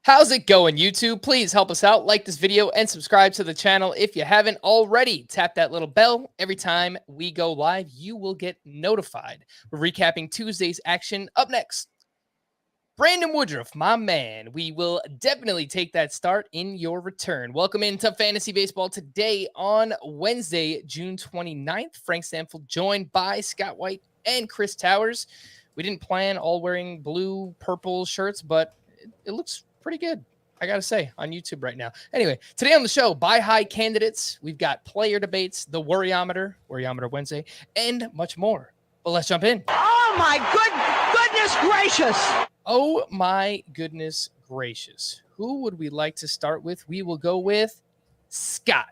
How's it going, YouTube? Please help us out. Like this video and subscribe to the channel if you haven't already. Tap that little bell. Every time we go live, you will get notified. We're recapping Tuesday's action. Up next, Brandon Woodruff, my man. We will definitely take that start in your return. Welcome into Fantasy Baseball today on Wednesday, June 29th. Frank Stampfl joined by Scott White and Chris Towers. We didn't plan all wearing blue, purple shirts, but it looks pretty good, I gotta say, on YouTube right now. Anyway, today on the show, buy high candidates. We've got player debates, the Worryometer Wednesday, and much more. But let's jump in. Oh my goodness gracious! Oh my goodness gracious. Who would we like to start with? We will go with Scott.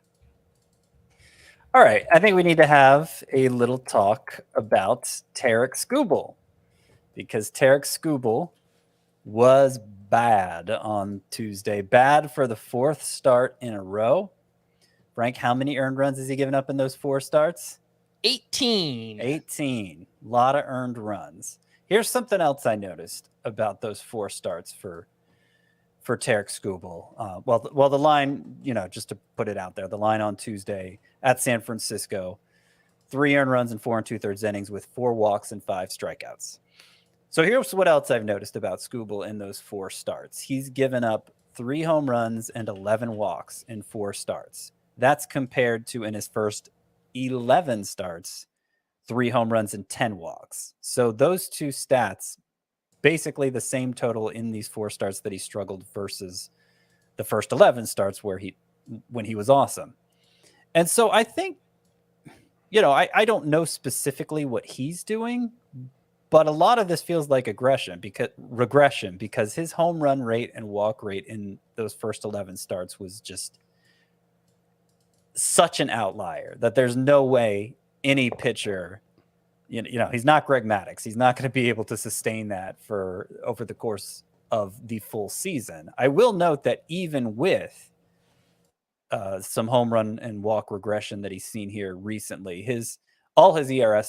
All right, I think we need to have a little talk about Tarik Skubal, because Tarik Skubal was bad on Tuesday. Bad for the fourth start in a row. Frank, how many earned runs has he given up in those four starts? 18. 18. A lot of earned runs. Here's something else I noticed about those four starts for Tarik Skubal. Well, the line, just to put it out there, the line on Tuesday at San Francisco, 3 earned runs in 4 2/3 innings with 4 walks and 5 strikeouts. So here's what else I've noticed about Skubal in those 4 starts. He's given up 3 home runs and 11 walks in 4 starts. That's compared to in his first 11 starts, 3 home runs and 10 walks. So those two stats, basically the same total in these 4 starts that he struggled versus the first 11 starts when he was awesome. And so I think, I don't know specifically what he's doing, but a lot of this feels like regression because his home run rate and walk rate in those first 11 starts was just such an outlier that there's no way any pitcher, he's not Greg Maddux. He's not going to be able to sustain that for over the course of the full season. I will note that even with some home run and walk regression that he's seen here recently, all his ERA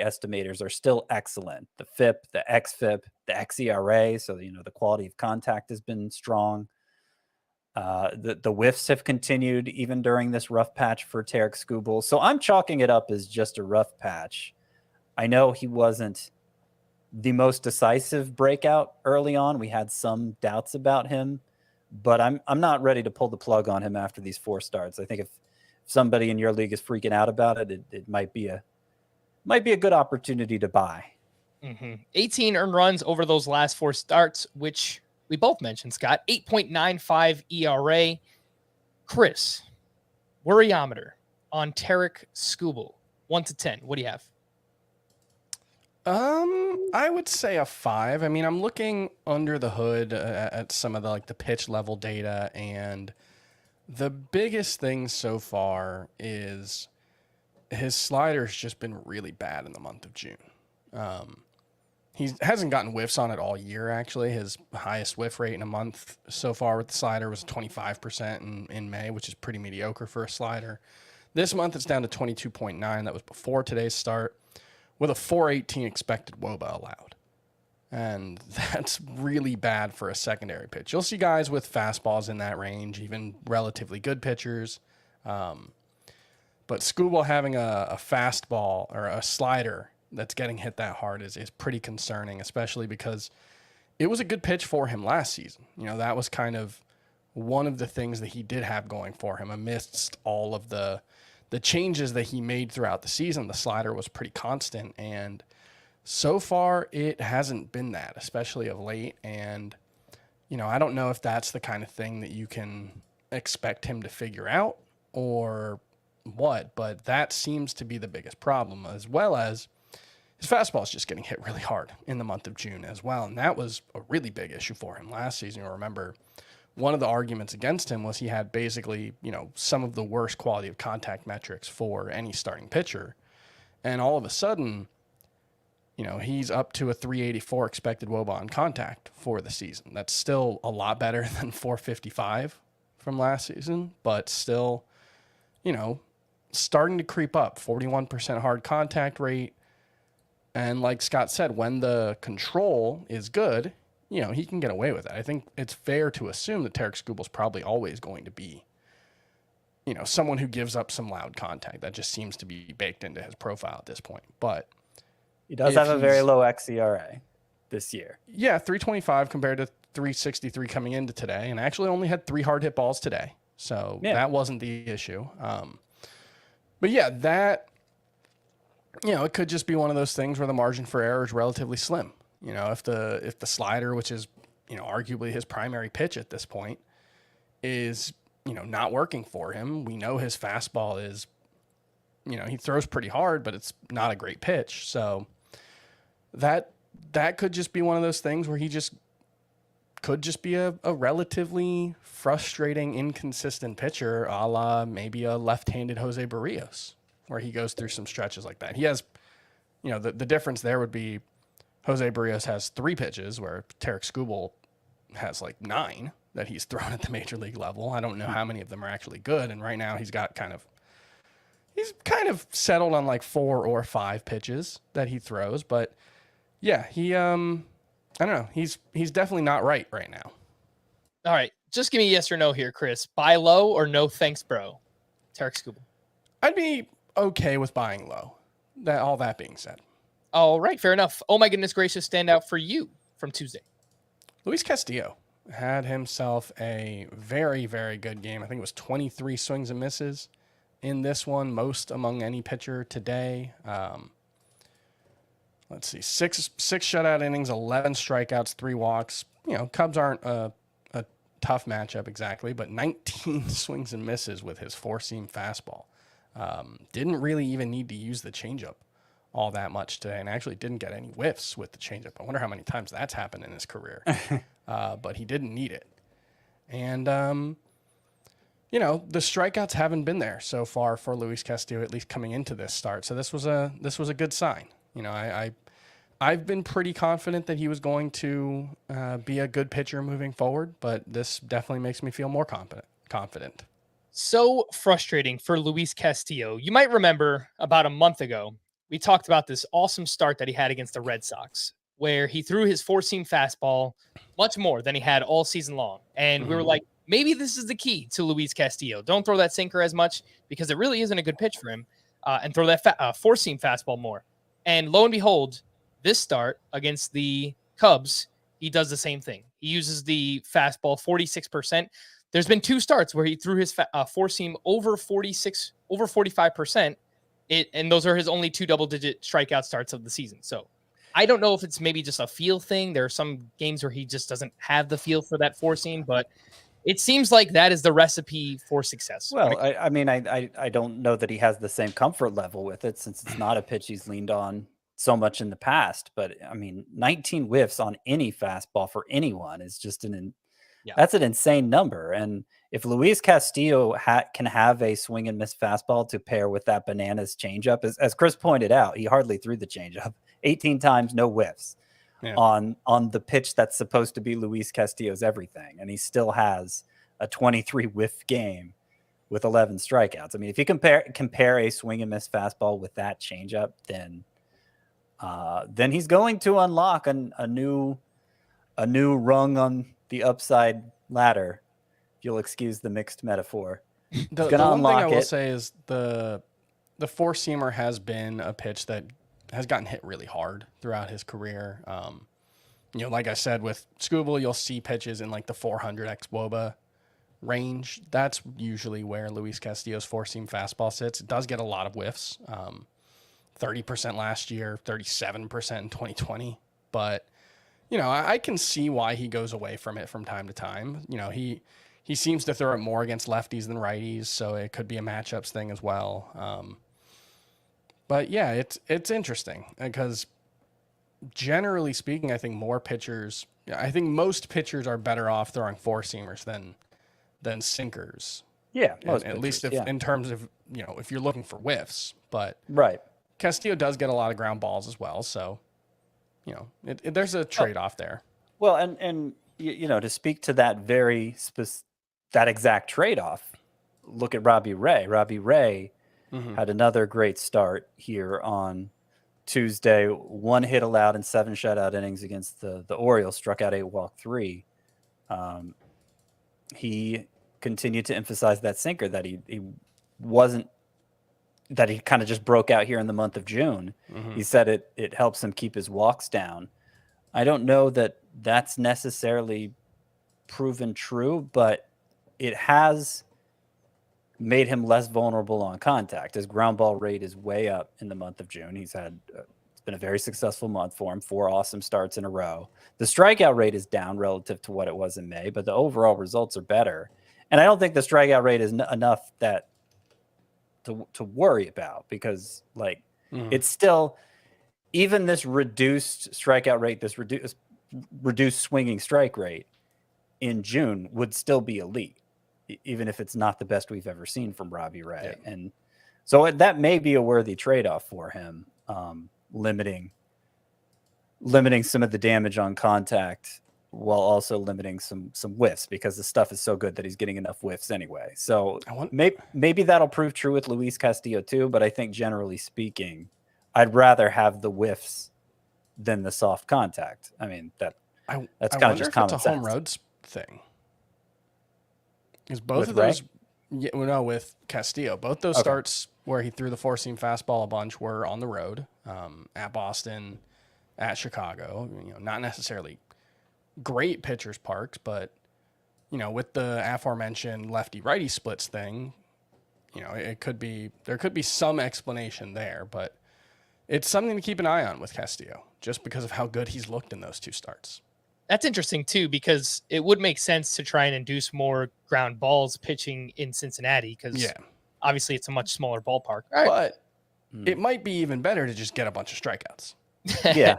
estimators are still excellent. The FIP, the XFIP, the xERA. So, the quality of contact has been strong. The whiffs have continued even during this rough patch for Tarik Skubal. So I'm chalking it up as just a rough patch. I know he wasn't the most decisive breakout early on. We had some doubts about him, but I'm not ready to pull the plug on him after these 4 starts. I think if somebody in your league is freaking out about it, it might be a good opportunity to buy. 18 earned runs over those last 4 starts, which we both mentioned, Scott. 8.95 ERA. Chris, Worryometer on Tarik Skubal, 1 to 10. What do you have? I would say a 5. I mean, I'm looking under the hood at some of the pitch level data, and the biggest thing so far is his slider's just been really bad in the month of June. He hasn't gotten whiffs on it all year, actually. His highest whiff rate in a month so far with the slider was 25% in May, which is pretty mediocre for a slider. This month it's down to 22.9. That was before today's start, with a 418 expected WOBA allowed. And that's really bad for a secondary pitch. You'll see guys with fastballs in that range, even relatively good pitchers. But Skubal having a fastball or a slider that's getting hit that hard is pretty concerning, especially because it was a good pitch for him last season. That was kind of one of the things that he did have going for him amidst all of the changes that he made throughout the season. The slider was pretty constant, and so far it hasn't been that, especially of late. And, I don't know if that's the kind of thing that you can expect him to figure out or what, but that seems to be the biggest problem, as well as his fastball is just getting hit really hard in the month of June as well. And that was a really big issue for him last season. You'll remember one of the arguments against him was he had basically, some of the worst quality of contact metrics for any starting pitcher. And all of a sudden, he's up to a 384 expected WOBA on contact for the season. That's still a lot better than 455 from last season, but still, starting to creep up. 41% hard contact rate. And like Scott said, when the control is good, he can get away with it. I think it's fair to assume that Tarik Skubal's probably always going to be, someone who gives up some loud contact. That just seems to be baked into his profile at this point. But he does have a very low xERA this year. Yeah, 325 compared to 363 coming into today, and actually only had 3 hard hit balls today. So that wasn't the issue. But yeah, that, it could just be one of those things where the margin for error is relatively slim. If the slider, which is, arguably his primary pitch at this point, is, not working for him. We know his fastball is, he throws pretty hard, but it's not a great pitch. So that could just be one of those things where he could just be a relatively frustrating, inconsistent pitcher, a la maybe a left-handed Jose Barrios, where he goes through some stretches like that. He has, the difference there would be Jose Barrios has 3 pitches, where Tarik Skubal has like 9 that he's thrown at the major league level. I don't know how many of them are actually good, and right now he's kind of settled on like 4 or 5 pitches that he throws, but yeah, he I don't know. He's definitely not right now. All right, just give me yes or no here, Chris. Buy low or no thanks, bro? Tarik Skubal. I'd be okay with buying low. All that being said. All right, fair enough. Oh my goodness gracious, standout for you from Tuesday. Luis Castillo had himself a very, very good game. I think it was 23 swings and misses in this one, most among any pitcher today. Let's see, six shutout innings, 11 strikeouts, 3 walks. Cubs aren't a tough matchup exactly, but 19 swings and misses with his 4-seam fastball. Didn't really even need to use the changeup all that much today, and actually didn't get any whiffs with the changeup. I wonder how many times that's happened in his career. But he didn't need it. And, the strikeouts haven't been there so far for Luis Castillo, at least coming into this start. So this was a good sign. I've been pretty confident that he was going to be a good pitcher moving forward, but this definitely makes me feel more confident. So frustrating for Luis Castillo. You might remember about a month ago, we talked about this awesome start that he had against the Red Sox, where he threw his 4-seam fastball much more than he had all season long. And we were like, maybe this is the key to Luis Castillo. Don't throw that sinker as much because it really isn't a good pitch for him, and throw that 4-seam fastball more. And lo and behold, this start against the Cubs, he does the same thing. He uses the fastball 46%. There's been 2 starts where he threw his 4-seam over 45%. And those are his only 2 double-digit strikeout starts of the season. So I don't know if it's maybe just a feel thing. There are some games where he just doesn't have the feel for that 4-seam, but it seems like that is the recipe for success. Well, I don't know that he has the same comfort level with it, since it's not a pitch he's leaned on so much in the past. But 19 whiffs on any fastball for anyone is just that's an insane number. And if Luis Castillo can have a swing and miss fastball to pair with that bananas changeup, as Chris pointed out, he hardly threw the changeup. 18 times, no whiffs on the pitch that's supposed to be Luis Castillo's everything, and he still has a 23 whiff game with 11 strikeouts. If you compare a swing and miss fastball with that changeup, then he's going to unlock a new rung on the upside ladder. If you'll excuse the mixed metaphor. The one thing I will say is the 4-seamer has been a pitch that has gotten hit really hard throughout his career. Like I said, with Skubal, you'll see pitches in like the 400 xwOBA range. That's usually where Luis Castillo's 4-seam fastball sits. It does get a lot of whiffs. 30% last year, 37% in 2020. But, I can see why he goes away from it from time to time. He seems to throw it more against lefties than righties, so it could be a matchups thing as well. But yeah, it's interesting because generally speaking, I think most pitchers are better off throwing 4-seamers than sinkers. Yeah, at least in terms of, if you're looking for whiffs. But right, Castillo does get a lot of ground balls as well, so there's a trade-off there. Well, and to speak to that that exact trade-off, look at Robbie Ray. Robbie Ray had another great start here on Tuesday, 1 hit allowed in 7 shutout innings against the Orioles, struck out 8, walked 3. He continued to emphasize that sinker that he wasn't, that he kind of just broke out here in the month of June. He said it helps him keep his walks down. I don't know that that's necessarily proven true, but it has made him less vulnerable on contact. His ground ball rate is way up in the month of June. He's had it's been a very successful month for him, 4 awesome starts in a row. The strikeout rate is down relative to what it was in May, but the overall results are better. And I don't think the strikeout rate is enough that to worry about, because like it's still, even this reduced strikeout rate, this reduced swinging strike rate in June would still be elite, even if it's not the best we've ever seen from Robbie Ray. Yeah. And so that may be a worthy trade-off for him, limiting some of the damage on contact while also limiting some whiffs, because the stuff is so good that he's getting enough whiffs anyway. So maybe that'll prove true with Luis Castillo too, but I think generally speaking, I'd rather have the whiffs than the soft contact. I mean, that's kind of just common sense. It's a home roads thing. Because both of those, with Castillo, both those starts where he threw the 4-seam fastball a bunch were on the road, at Boston, at Chicago. Not necessarily great pitchers parks, but with the aforementioned lefty-righty splits thing, there could be some explanation there, but it's something to keep an eye on with Castillo, just because of how good he's looked in those 2 starts. That's interesting too, because it would make sense to try and induce more ground balls pitching in Cincinnati, because obviously it's a much smaller ballpark. Right. But it might be even better to just get a bunch of strikeouts. Yeah.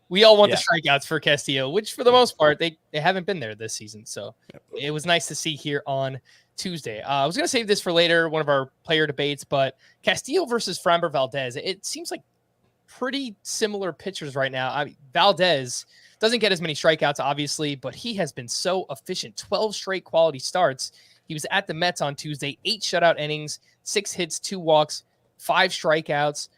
We all want the strikeouts for Castillo, which for the most part, they haven't been there this season. So it was nice to see here on Tuesday. I was going to save this for later, one of our player debates, but Castillo versus Framber Valdez, it seems like pretty similar pitchers right now. Valdez doesn't get as many strikeouts, obviously, but he has been so efficient. 12 straight quality starts. He was at the Mets on Tuesday, 8 shutout innings, 6 hits, 2 walks, 5 strikeouts,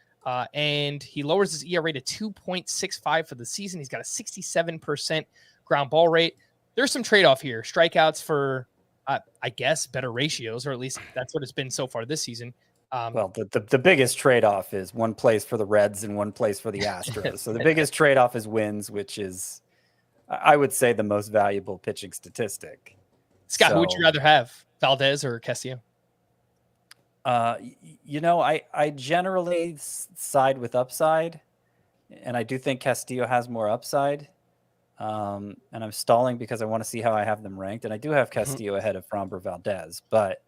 and he lowers his ERA to 2.65 for the season. He's got a 67% ground ball rate. There's some trade-off here. Strikeouts for, I guess, better ratios, or at least that's what it's been so far this season. Well, the biggest trade-off is one place for the Reds and one place for the Astros. So the biggest trade-off is wins, which is, I would say, the most valuable pitching statistic. Scott, who would you rather have, Valdez or Castillo? I generally side with upside, and I do think Castillo has more upside. And I'm stalling because I want to see how I have them ranked, and I do have Castillo ahead of Framber Valdez, but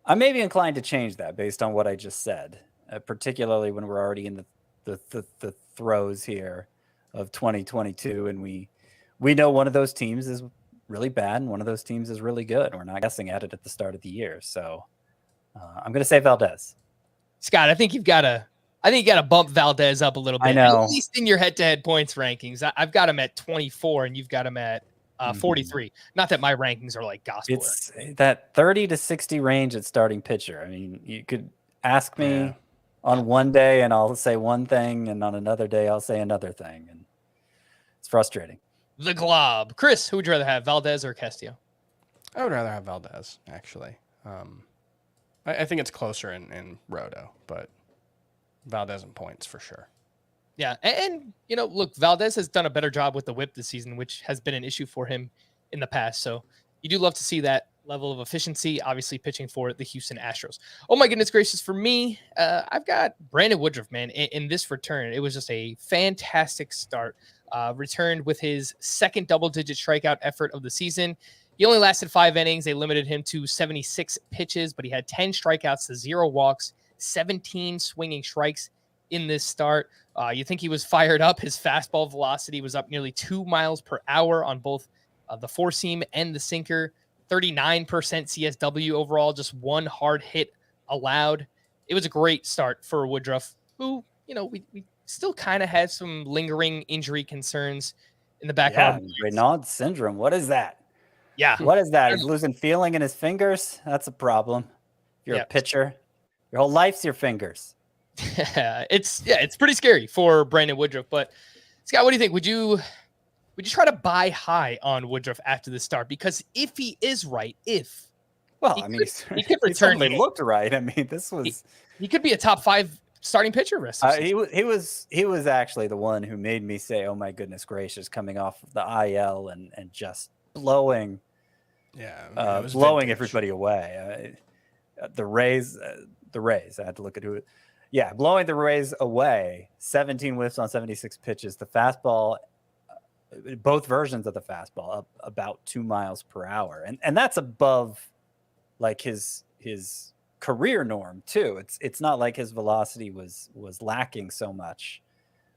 I may be inclined to change that based on what I just said, particularly when we're already in the throes here of 2022, and we know one of those teams is really bad and one of those teams is really good. We're not guessing at it at the start of the year, so I'm going to say Valdez. Scott, I think you got to bump Valdez up a little bit. I know. At least in your head-to-head points rankings. I've got him at 24, and you've got him at 43. Not that my rankings are like gospel. It's that 30 to 60 range at starting pitcher. I mean, you could ask me on one day and I'll say one thing, and on another day I'll say another thing, and it's frustrating. The glob. Chris, who would you rather have, Valdez or Castillo? I would rather have Valdez, actually. I think it's closer in Roto, but Valdez in points for sure. Yeah, and look, Valdez has done a better job with the whip this season, which has been an issue for him in the past. So you do love to see that level of efficiency, obviously pitching for the Houston Astros. Oh my goodness gracious, for me, I've got Brandon Woodruff, man, in this return. It was just a fantastic start. Returned with his second double-digit strikeout effort of the season. He only lasted 5 innings. They limited him to 76 pitches, but he had 10 strikeouts to 0 walks, 17 swinging strikes in this start. You think he was fired up. His fastball velocity was up nearly 2 miles per hour on both the 4-seam and the sinker. 39% CSW overall, just 1 hard hit allowed. It was a great start for Woodruff, who, we still kind of had some lingering injury concerns in the background. Yeah, Raynaud's syndrome. What is that? Yeah. What is that? He's losing feeling in his fingers? That's a problem. If you're a pitcher, your whole life's your fingers. it's pretty scary for Brandon Woodruff. But Scott, what do you think? Would you try to buy high on Woodruff after the start? Because if he is right, Well, he I mean, he could he return. certainly looked right. I mean, this was he could be a top 5 starting pitcher rest of the season. he was actually the one who made me say, "Oh my goodness gracious!" Coming off of the IL and just blowing everybody away. The Rays. I had to look at who. Yeah, blowing the Rays away. 17 whiffs on 76 pitches. The fastball, both versions of the fastball, up about 2 miles per hour, and that's above like his career norm too. It's not like his velocity was lacking so much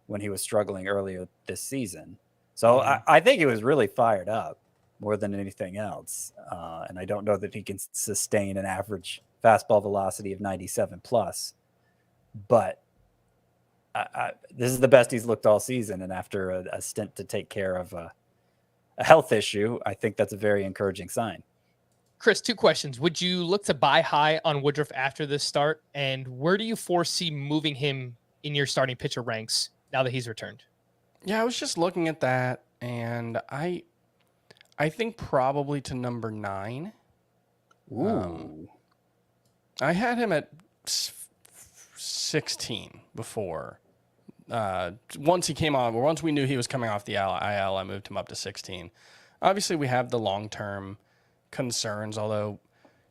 when he was struggling earlier this season. So I think he was really fired up more than anything else. And I don't know that he can sustain an average fastball velocity of 97 plus, but this is the best he's looked all season. And after a stint to take care of a health issue, I think that's a very encouraging sign. Chris, 2 questions. Would you look to buy high on Woodruff after this start? And where do you foresee moving him in your starting pitcher ranks now that he's returned? Yeah, I was just looking at that, and I think probably to number 9. Ooh. I had him at 16 before. Once he came on, or once we knew he was coming off the IL, I moved him up to 16. Obviously, we have the long-term concerns, although,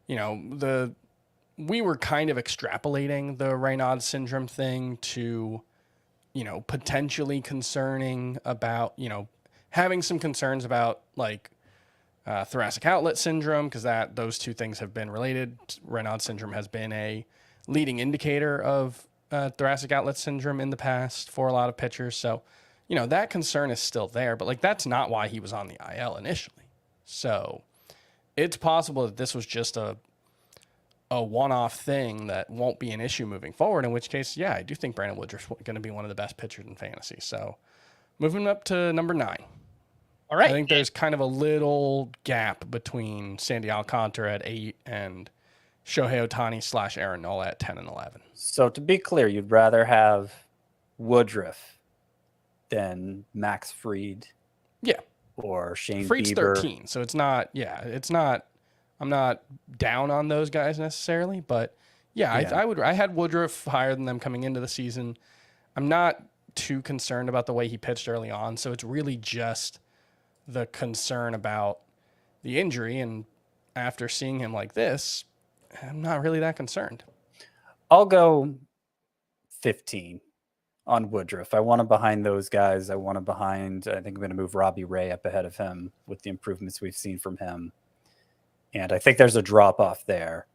we were kind of extrapolating the Raynaud syndrome thing to, potentially concerning about, having some concerns about like thoracic outlet syndrome, because those 2 things have been related. Raynaud syndrome has been a leading indicator of thoracic outlet syndrome in the past for a lot of pitchers. So, that concern is still there, but like that's not why he was on the IL initially. So it's possible that this was just a one-off thing that won't be an issue moving forward, in which case, yeah, I do think Brandon Woodruff's going to be one of the best pitchers in fantasy. So moving up to number 9. All right. I think there's kind of a little gap between Sandy Alcantara at 8 and Shohei Ohtani / Aaron Nola at 10 and 11. So to be clear, you'd rather have Woodruff than Max Fried? Yeah. Or Shane Fried's Bieber? 13, so it's not, I'm not down on those guys necessarily, but I had Woodruff higher than them coming into the season. I'm not too concerned about the way he pitched early on, so it's really just the concern about the injury, and after seeing him like this, I'm not really that concerned. I'll go 15 on Woodruff. I want him behind those guys. I think I'm going to move Robbie Ray up ahead of him with the improvements we've seen from him. And I think there's a drop off there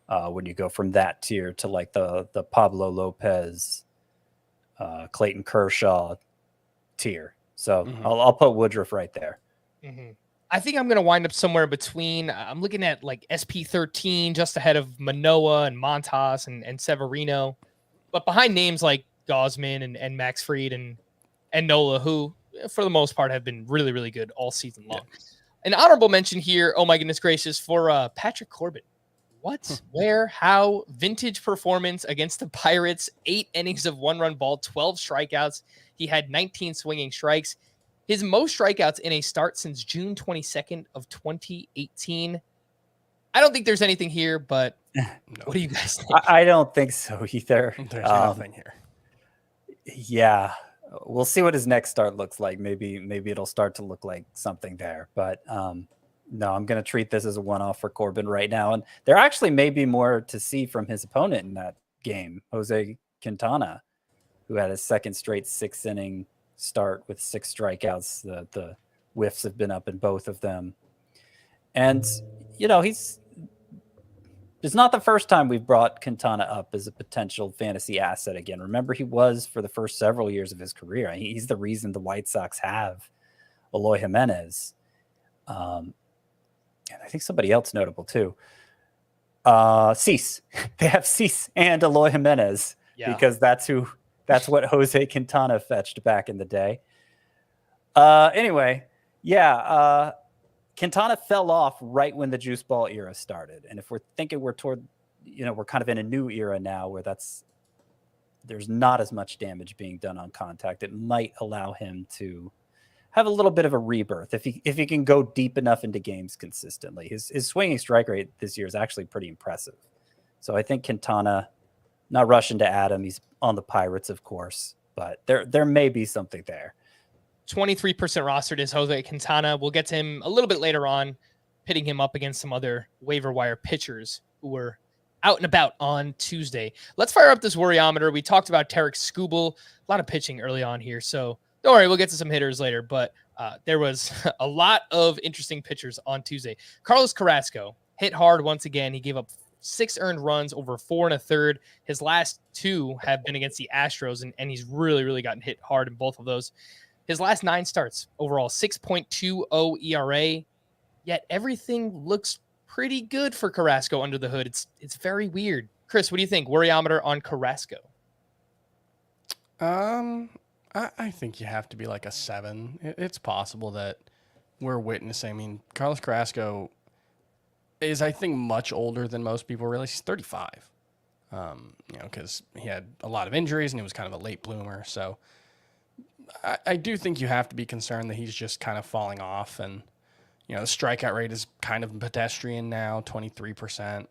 when you go from that tier to like the Pablo Lopez, Clayton Kershaw tier. So I'll put Woodruff right there. Mm-hmm. I think I'm going to wind up somewhere between. I'm looking at like SP13, just ahead of Manoah and Montas and Severino, but behind names like Gausman and Max Fried and Nola, who for the most part have been really, really good all season long. Yeah. An honorable mention here, oh my goodness gracious, for Patrick Corbin. What, where, how? Vintage performance against the Pirates. 8 innings of 1-run ball, 12 strikeouts. He had 19 swinging strikes. His most strikeouts in a start since June 22nd of 2018. I don't think there's anything here, but what do you guys think? I don't think so either. There's nothing here. Yeah. We'll see what his next start looks like. Maybe it'll start to look like something there. But no, I'm going to treat this as a one-off for Corbin right now. And there actually may be more to see from his opponent in that game, Jose Quintana, who had his second straight 6-inning start with 6 strikeouts. The whiffs have been up in both of them. And, it's not the first time we've brought Quintana up as a potential fantasy asset again. Remember, he was for the first several years of his career. He's the reason the White Sox have Eloy Jimenez. And I think somebody else notable too. Cease. They have Cease and Eloy Jimenez because that's what Jose Quintana fetched back in the day. Anyway, Quintana fell off right when the juice ball era started. And if we're thinking we're kind of in a new era now where that's there's not as much damage being done on contact. It might allow him to have a little bit of a rebirth if he can go deep enough into games consistently. His swinging strike rate this year is actually pretty impressive. So I think Quintana, not rushing to Adam. He's on the Pirates, of course, but there may be something there. 23% rostered is Jose Quintana. We'll get to him a little bit later on, pitting him up against some other waiver wire pitchers who were out and about on Tuesday. Let's fire up this worryometer. We talked about Tarik Skubal, a lot of pitching early on here, so don't worry, we'll get to some hitters later, but there was a lot of interesting pitchers on Tuesday. Carlos Carrasco hit hard once again. He gave up 6 earned runs over 4 1/3. His last 2 have been against the Astros, and he's really gotten hit hard in both of those. His last 9 starts, overall 6.20 ERA, yet everything looks pretty good for Carrasco under the hood. It's very weird. Chris, what do you think? Worryometer on Carrasco? I think you have to be like a 7. It's possible that we're witnessing. I mean, Carlos Carrasco is, I think, much older than most people realize. He's 35. Because he had a lot of injuries and he was kind of a late bloomer. So I do think you have to be concerned that he's just kind of falling off. And, the strikeout rate is kind of pedestrian now, 23%.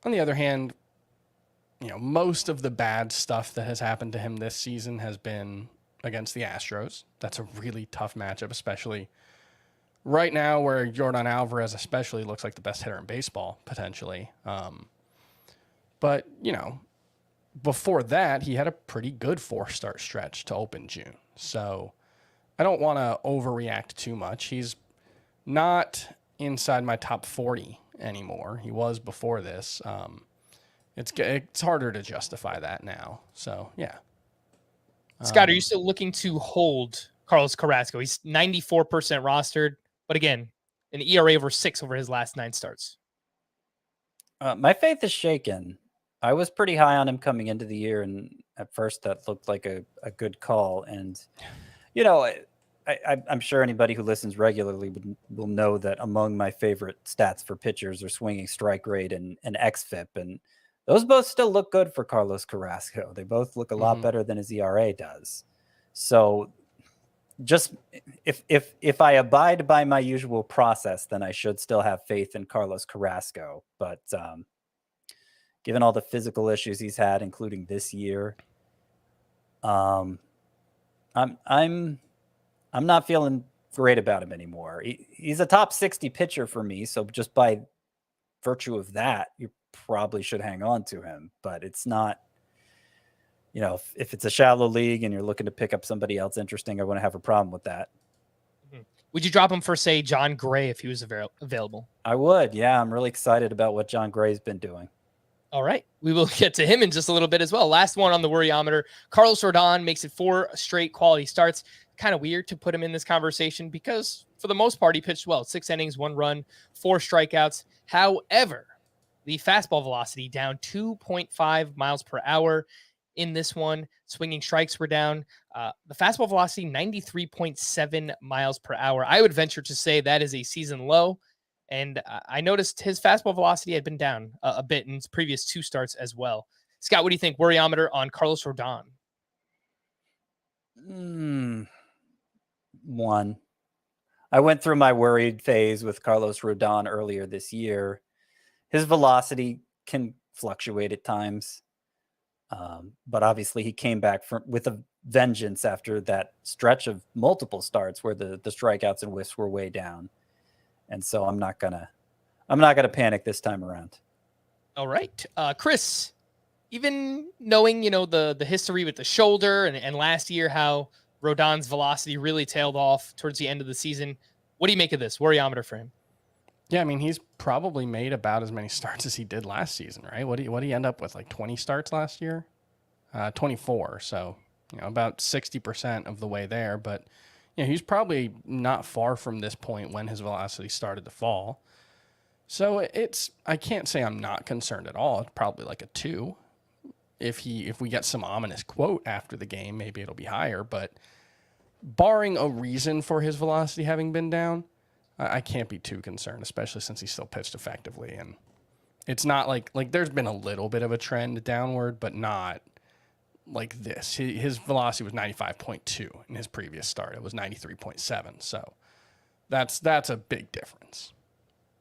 On the other hand, most of the bad stuff that has happened to him this season has been against the Astros. That's a really tough matchup, especially right now where Yordan Alvarez especially looks like the best hitter in baseball, potentially. But, before that, he had a pretty good 4-start stretch to open June. So I don't want to overreact too much. He's not inside my top 40 anymore. He was before this. It's harder to justify that now. So, yeah. Scott, are you still looking to hold Carlos Carrasco? He's 94% rostered, but again, an ERA over 6 over his last 9 starts. My faith is shaken. I was pretty high on him coming into the year, and at first that looked like a good call. And, I'm sure anybody who listens regularly will know that among my favorite stats for pitchers are swinging strike rate and xFIP, and those both still look good for Carlos Carrasco. They both look a lot better than his ERA does. So just if I abide by my usual process, then I should still have faith in Carlos Carrasco. But given all the physical issues he's had, including this year, I'm not feeling great about him anymore. He's a top 60 pitcher for me, so just by virtue of that, you probably should hang on to him. But it's not, if it's a shallow league and you're looking to pick up somebody else interesting, I wouldn't have a problem with that. Would you drop him for, say, John Gray if he was available? I would. Yeah, I'm really excited about what John Gray's been doing. All right. We will get to him in just a little bit as well. Last one on the worryometer. Carlos Rodon makes it 4 straight quality starts. Kind of weird to put him in this conversation because for the most part, he pitched well. 6 innings, 1 run, 4 strikeouts. However, the fastball velocity down 2.5 miles per hour in this one. Swinging strikes were down. The fastball velocity, 93.7 miles per hour. I would venture to say that is a season low. And I noticed his fastball velocity had been down a bit in his previous 2 starts as well. Scott, what do you think? Worryometer on Carlos Rodon? 1. I went through my worried phase with Carlos Rodon earlier this year. His velocity can fluctuate at times. But obviously he came back with a vengeance after that stretch of multiple starts where the strikeouts and whiffs were way down. And so I'm not gonna panic this time around. All right. Chris, even knowing, the history with the shoulder and last year, how Rodon's velocity really tailed off towards the end of the season, what do you make of this worryometer for him? Yeah, I mean, he's probably made about as many starts as he did last season, right? What did he end up with, like 20 starts last year? 24, so, about 60% of the way there. But, he's probably not far from this point when his velocity started to fall. So I can't say I'm not concerned at all. It's probably like a 2. If we get some ominous quote after the game, maybe it'll be higher. But barring a reason for his velocity having been down, I can't be too concerned, especially since he still pitched effectively. And it's not like there's been a little bit of a trend downward, but not like this. His velocity was 95.2 in his previous start. It was 93.7. So that's a big difference.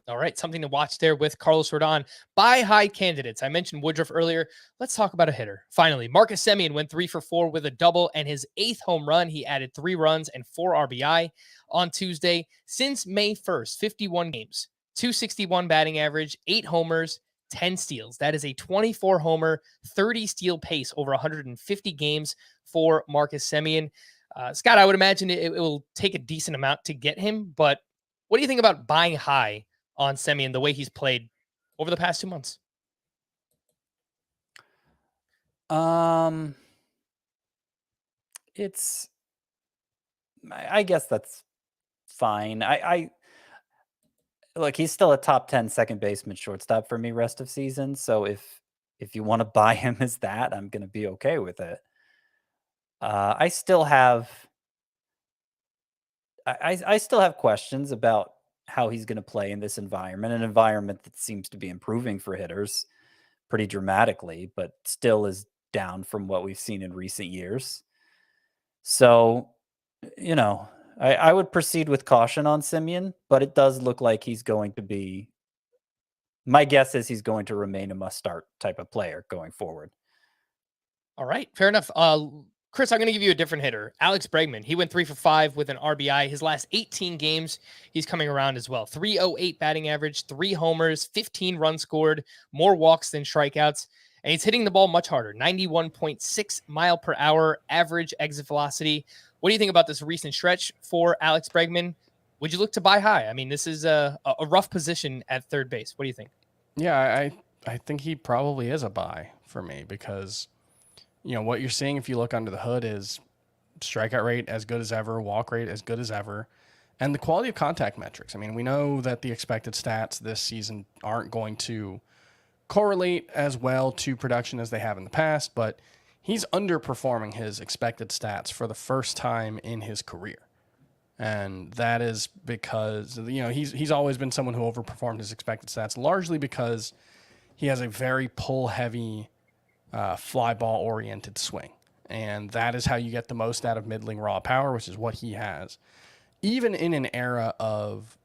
All right, something to watch there with Carlos Rodon. Buy high candidates. I mentioned Woodruff earlier. Let's talk about a hitter. Finally, Marcus Semien went 3 for 4 with a double and his 8th home run. He added 3 runs and 4 RBI on Tuesday. Since May 1st, 51 games, 261 batting average, 8 homers, 10 steals. That is a 24 homer, 30 steal pace over 150 games for Marcus Semien. Scott, I would imagine it will take a decent amount to get him, but what do you think about buying high on Semien, the way he's played over the past 2 months? It's, I guess that's fine. I look, he's still a top 10 second baseman shortstop for me rest of season. So if you want to buy him as that, I'm going to be okay with it. I still have questions about how he's going to play in this environment, an environment that seems to be improving for hitters pretty dramatically, but still is down from what we've seen in recent years. So, I would proceed with caution on Semien, but it does look like he's going to be, my guess is he's going to remain a must-start type of player going forward. All right, fair enough. Chris, I'm going to give you a different hitter. Alex Bregman. He went 3 for 5 with an RBI. His last 18 games, he's coming around as well. 308 batting average, 3 homers, 15 runs scored, more walks than strikeouts. And he's hitting the ball much harder. 91.6 mile per hour average exit velocity. What do you think about this recent stretch for Alex Bregman? Would you look to buy high? I mean, this is a rough position at third base. What do you think? Yeah, I think he probably is a buy for me because, what you're seeing if you look under the hood is strikeout rate as good as ever, walk rate as good as ever, and the quality of contact metrics. I mean, we know that the expected stats this season aren't going to correlate as well to production as they have in the past, but he's underperforming his expected stats for the first time in his career. And that is because, he's always been someone who overperformed his expected stats, largely because he has a very pull-heavy, fly ball-oriented swing. And that is how you get the most out of middling raw power, which is what he has. Even in an era of,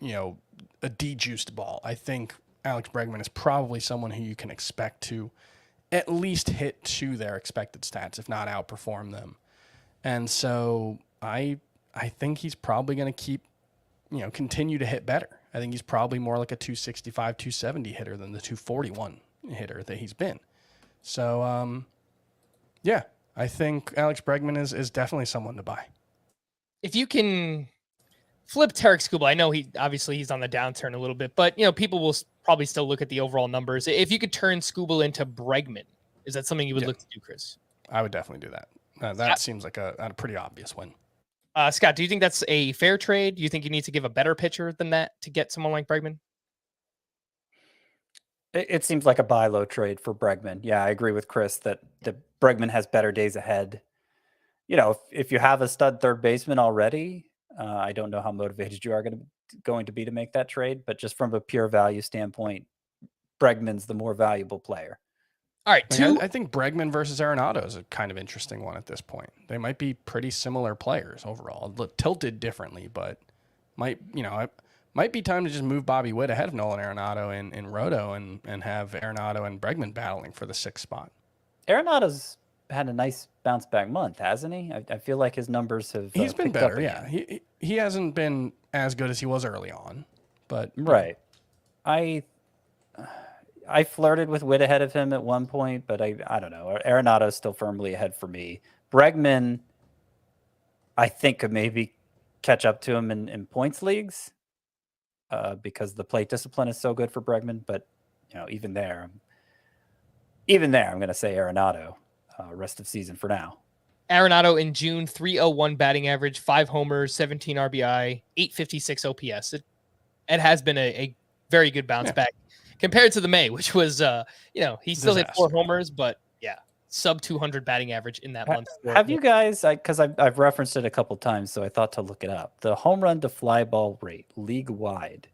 a de-juiced ball, I think Alex Bregman is probably someone who you can expect to at least hit to their expected stats, if not outperform them. And so I think he's probably going to keep, continue to hit better. I think he's probably more like a 265, 270 hitter than the 241 hitter that he's been. So, yeah, I think Alex Bregman is definitely someone to buy. If you can flip Tarik Skubal, I know he's on the downturn a little bit, but people will probably still look at the overall numbers. If you could turn Skubal into Bregman, is that something you would look to do, Chris? I would definitely do that. That seems like a pretty obvious win. Scott, do you think that's a fair trade? Do you think you need to give a better pitcher than that to get someone like Bregman? It seems like a buy low trade for Bregman. Yeah, I agree with Chris that Bregman has better days ahead. If you have a stud third baseman already, I don't know how motivated you are going to be to make that trade, but just from a pure value standpoint, Bregman's the more valuable player. All right, I think Bregman versus Arenado is a kind of interesting one at this point. They might be pretty similar players overall, tilted differently, but it might be time to just move Bobby Witt ahead of Nolan Arenado in Roto and have Arenado and Bregman battling for the 6th spot. Arenado's had a nice bounce back month, hasn't he? I feel like his numbers have. He's been better, yeah. He hasn't been as good as he was early on, but right. I flirted with Witt ahead of him at one point, but I don't know. Arenado's still firmly ahead for me. Bregman, I think, could maybe catch up to him in points leagues because the plate discipline is so good for Bregman. But even there, I'm going to say Arenado rest of season for now. Arenado in June, 301 batting average, 5 homers, 17 RBI, 856 OPS. It has been a very good bounce back compared to the May, which was, he still hit 4 homers, but sub 200 batting average in that month. Have you guys, because I've referenced it a couple times, so I thought to look it up. The home run to fly ball rate league wide.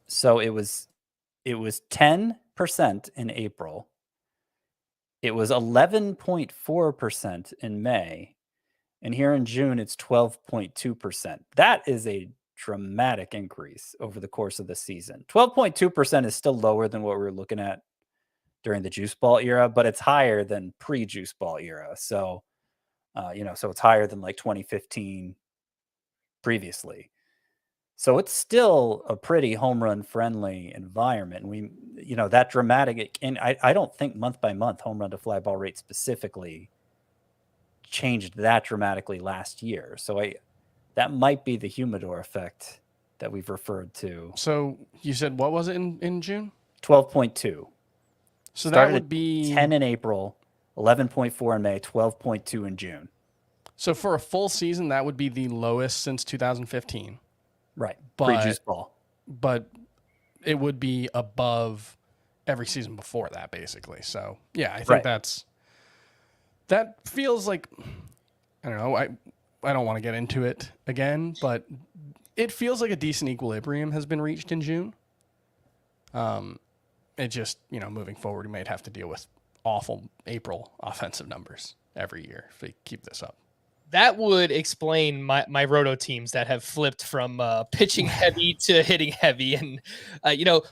So it was 10% in April. It was 11.4% in May, and here in June, it's 12.2%. That is a dramatic increase over the course of the season. 12.2% is still lower than what we were looking at during the juice ball era, but it's higher than pre-juice ball era. So, so it's higher than like 2015 previously. So it's still a pretty home run friendly environment. We, that dramatic, and I don't think month by month home run to fly ball rate specifically changed that dramatically last year. So that might be the humidor effect that we've referred to. So you said, what was it in June? 12.2. So Started that would be 10 in April, 11.4 in May, 12.2 in June. So for a full season, that would be the lowest since 2015. Right. But, Pre-juice ball. But it would be above every season before that, basically. So, yeah, I think that feels like, I don't know, I don't want to get into it again, but it feels like a decent equilibrium has been reached in June. It just, moving forward, we might have to deal with awful April offensive numbers every year if we keep this up. That would explain my roto teams that have flipped from pitching heavy to hitting heavy. And,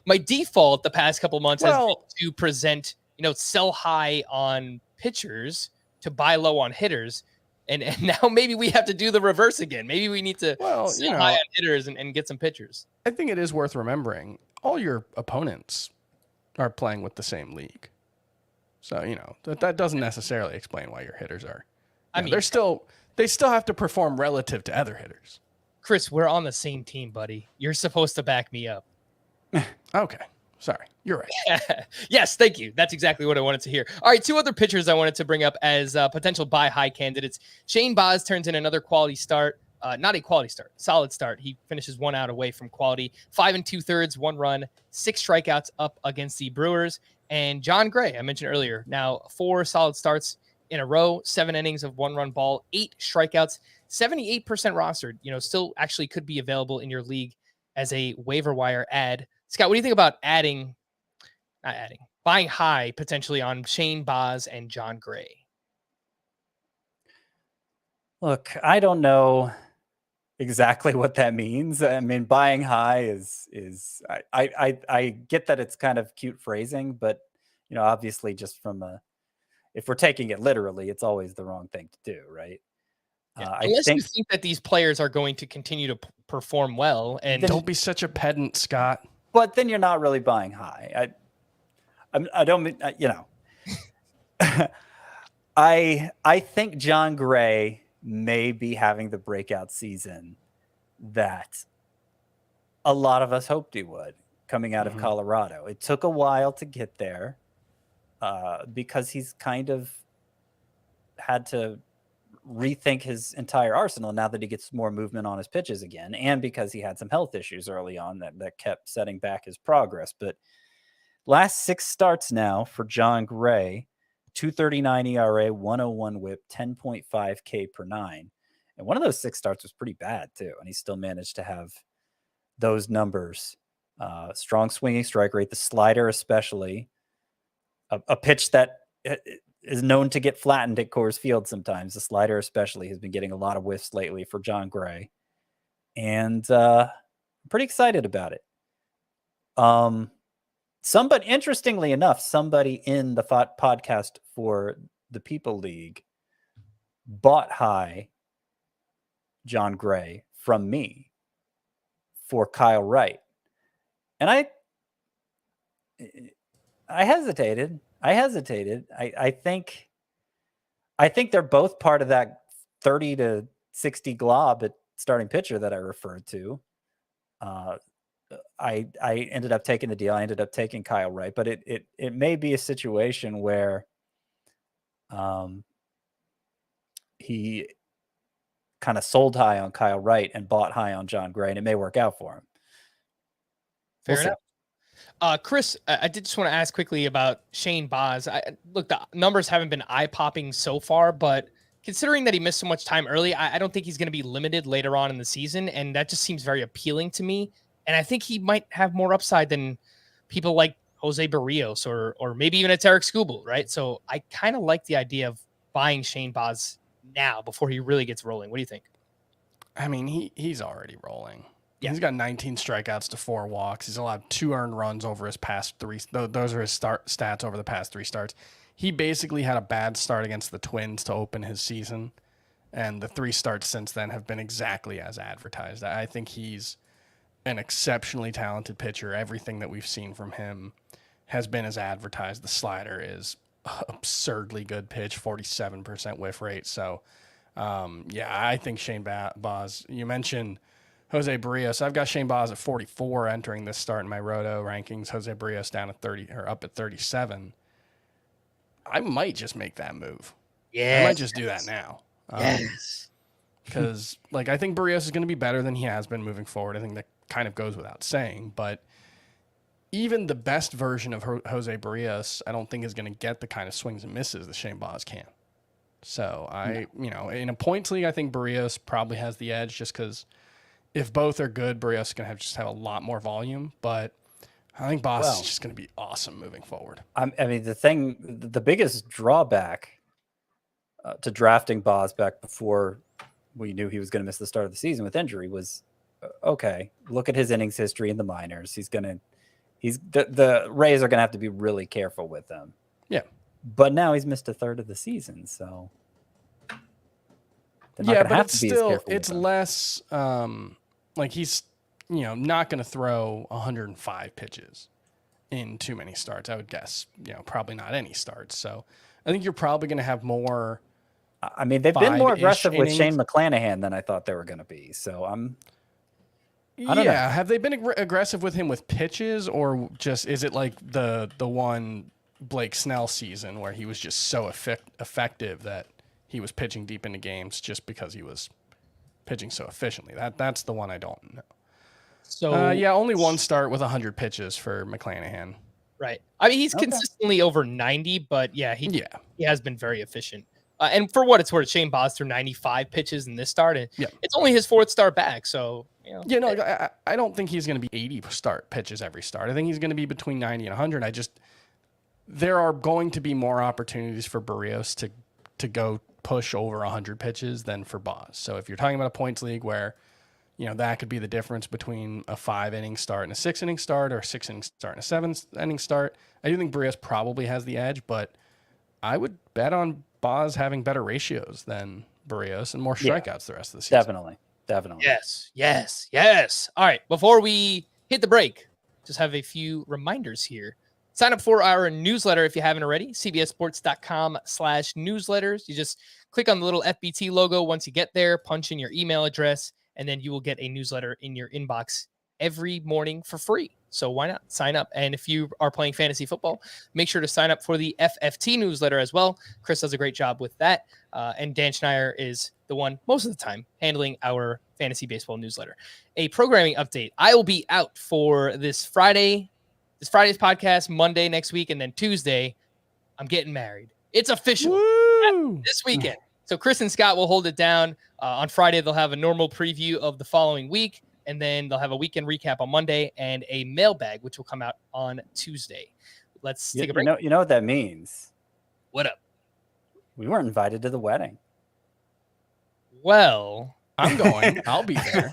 my default the past couple months has been to present, sell high on pitchers to buy low on hitters. And now maybe we have to do the reverse again. Maybe we need to sell high on hitters and get some pitchers. I think it is worth remembering all your opponents are playing with the same league. So, that doesn't necessarily explain why your hitters are. They still have to perform relative to other hitters. Chris, we're on the same team, buddy. You're supposed to back me up. Okay. Sorry. You're right. Yes, thank you. That's exactly what I wanted to hear. All right, two other pitchers I wanted to bring up as potential buy high candidates. Shane Baz turns in another quality start. Not a quality start, solid start. He finishes 1 out away from quality. 5 2/3, 1 run, 6 strikeouts up against the Brewers. And John Gray, I mentioned earlier, now 4 solid starts in a row, 7 innings of 1-run ball, 8 strikeouts, 78% rostered. Still actually could be available in your league as a waiver wire ad. Scott, what do you think about buying high potentially on Shane Baz and John Gray? Look, I don't know exactly what that means. I mean, buying high is I get that it's kind of cute phrasing, but obviously just if we're taking it literally, it's always the wrong thing to do, right? Yeah, unless you think that these players are going to continue to perform well, and don't be such a pedant, Scott. But then you're not really buying high. I don't mean I think John Gray may be having the breakout season that a lot of us hoped he would coming out of Colorado. It took a while to get there because he's kind of had to rethink his entire arsenal now that he gets more movement on his pitches again, and because he had some health issues early on that kept setting back his progress. But last 6 starts now for John Gray, 2.39 ERA, 101 WHIP, 10.5 K per 9. And one of those 6 starts was pretty bad too, and he still managed to have those numbers. Strong swinging strike rate, the slider especially, a pitch that is known to get flattened at Coors Field sometimes. The slider especially has been getting a lot of whiffs lately for John Gray. And I'm pretty excited about it. Interestingly enough, somebody in the podcast for the People League bought high John Gray from me for Kyle Wright. And I hesitated. I think they're both part of that 30 to 60 glob at starting pitcher that I referred to. I ended up taking the deal. I ended up taking Kyle Wright, but it may be a situation where he kind of sold high on Kyle Wright and bought high on John Gray, and it may work out for him. Fair enough. Chris, I did just want to ask quickly about Shane Baz. Look, the numbers haven't been eye-popping so far, but considering that he missed so much time early, I don't think he's going to be limited later on in the season, and that just seems very appealing to me. And I think he might have more upside than people like Jose Barrios or maybe even a Tarik Skubal, right? So I kind of like the idea of buying Shane Baz now before he really gets rolling. What do you think? I mean, he's already rolling. Yeah. He's got 19 strikeouts to 4 walks. He's allowed 2 earned runs over his past 3. Those are his stats over the past 3 starts. He basically had a bad start against the Twins to open his season, and the 3 starts since then have been exactly as advertised. I think he's an exceptionally talented pitcher. Everything that we've seen from him has been as advertised. The slider is absurdly good pitch, 47% whiff rate. So, I think Shane Baz, you mentioned Jose Barrios. I've got Shane Baz at 44 entering this start in my Roto rankings. Jose Barrios down at 30 or up at 37. I might just make that move. Yeah. I might just do that now. Yes. Because I think Barrios is going to be better than he has been moving forward. I think that kind of goes without saying, but even the best version of Jose Barrios, I don't think is going to get the kind of swings and misses that Shane Baz can. So in a points league, I think Barrios probably has the edge just because if both are good, Barrios is going to have a lot more volume, but I think Baz is just going to be awesome moving forward. I mean, the biggest drawback to drafting Baz back before we knew he was going to miss the start of the season with injury was, okay, look at his innings history in the minors. The Rays are going to have to be really careful with him. Yeah. But now he's missed a third of the season, so but it's less he's not going to throw 105 pitches in too many starts. I would guess probably not any starts. So I think you're probably going to have more. I mean, they've been more aggressive with innings. Shane McClanahan than I thought they were going to be. So I don't know. Have they been aggressive with him with pitches, or just is it like the one Blake Snell season where he was just so effective that he was pitching deep into games just because he was pitching so efficiently? That's the one I don't know. So only one start with 100 pitches for McClanahan. Right. I mean, he's consistently over 90, but he has been very efficient. And for what it's worth, Shane Baz threw 95 pitches in this start, and it's only his 4th start back. So, I don't think he's going to be 80 pitches every start. I think he's going to be between 90 and 100. There are going to be more opportunities for Barrios to go push over 100 pitches than for Baz. So if you're talking about a points league where, that could be the difference between a 5-inning start and a 6-inning start, or a 6-inning start and a 7-inning start, I do think Barrios probably has the edge, but I would bet on Baz having better ratios than Barrios and more strikeouts the rest of the season. Definitely. Yes. All right. Before we hit the break, just have a few reminders here. Sign up for our newsletter if you haven't already, cbssports.com/newsletters. You just click on the little FBT logo. Once you get there, punch in your email address, and then you will get a newsletter in your inbox every morning for free. So why not sign up? And if you are playing fantasy football, make sure to sign up for the FFT newsletter as well. Chris does a great job with that. And Dan Schneier is the one most of the time handling our fantasy baseball newsletter. A programming update. I will be out for this Friday's podcast, Monday next week, and then Tuesday, I'm getting married. It's official this weekend. So Chris and Scott will hold it down. On Friday, they'll have a normal preview of the following week, and then they'll have a weekend recap on Monday and a mailbag, which will come out on Tuesday. Let's take a break. You know what that means? What up? We weren't invited to the wedding. Well, I'm going. I'll be there.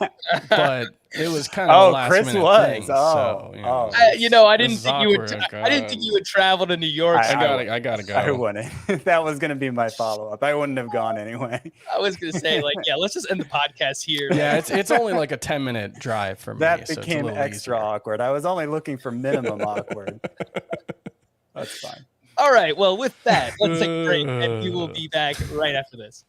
But it was kind of a last Chris minute was. thing. I didn't think you would. I didn't think you would travel to New York. I gotta go. I wouldn't. That was going to be my follow up. I wouldn't have gone anyway. I was going to say, let's just end the podcast here. Yeah, it's only like a 10-minute drive for me. That became extra awkward. I was only looking for minimum awkward. That's fine. All right. Well, with that, let's take a break, and we will be back right after this.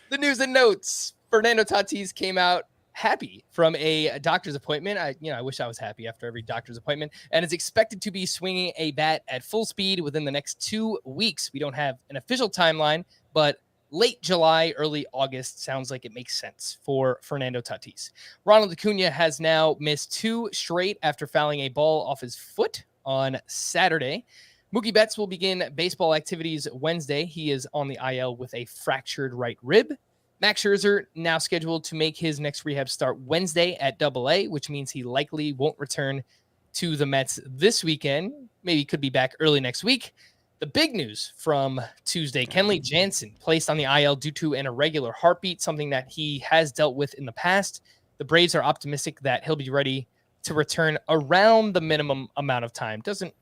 The news and notes. Fernando Tatis came out happy from a doctor's appointment. I wish I was happy after every doctor's appointment, and is expected to be swinging a bat at full speed within the next 2 weeks. We don't have an official timeline, but late July, early August sounds like it makes sense for Fernando Tatis. Ronald Acuna has now missed 2 straight after fouling a ball off his foot on Saturday. Mookie Betts will begin baseball activities Wednesday. He is on the IL with a fractured right rib. Max Scherzer now scheduled to make his next rehab start Wednesday at AA, which means he likely won't return to the Mets this weekend. Maybe could be back early next week. The big news from Tuesday, Kenley Jansen placed on the IL due to an irregular heartbeat, something that he has dealt with in the past. The Braves are optimistic that he'll be ready to return around the minimum amount of time. Doesn't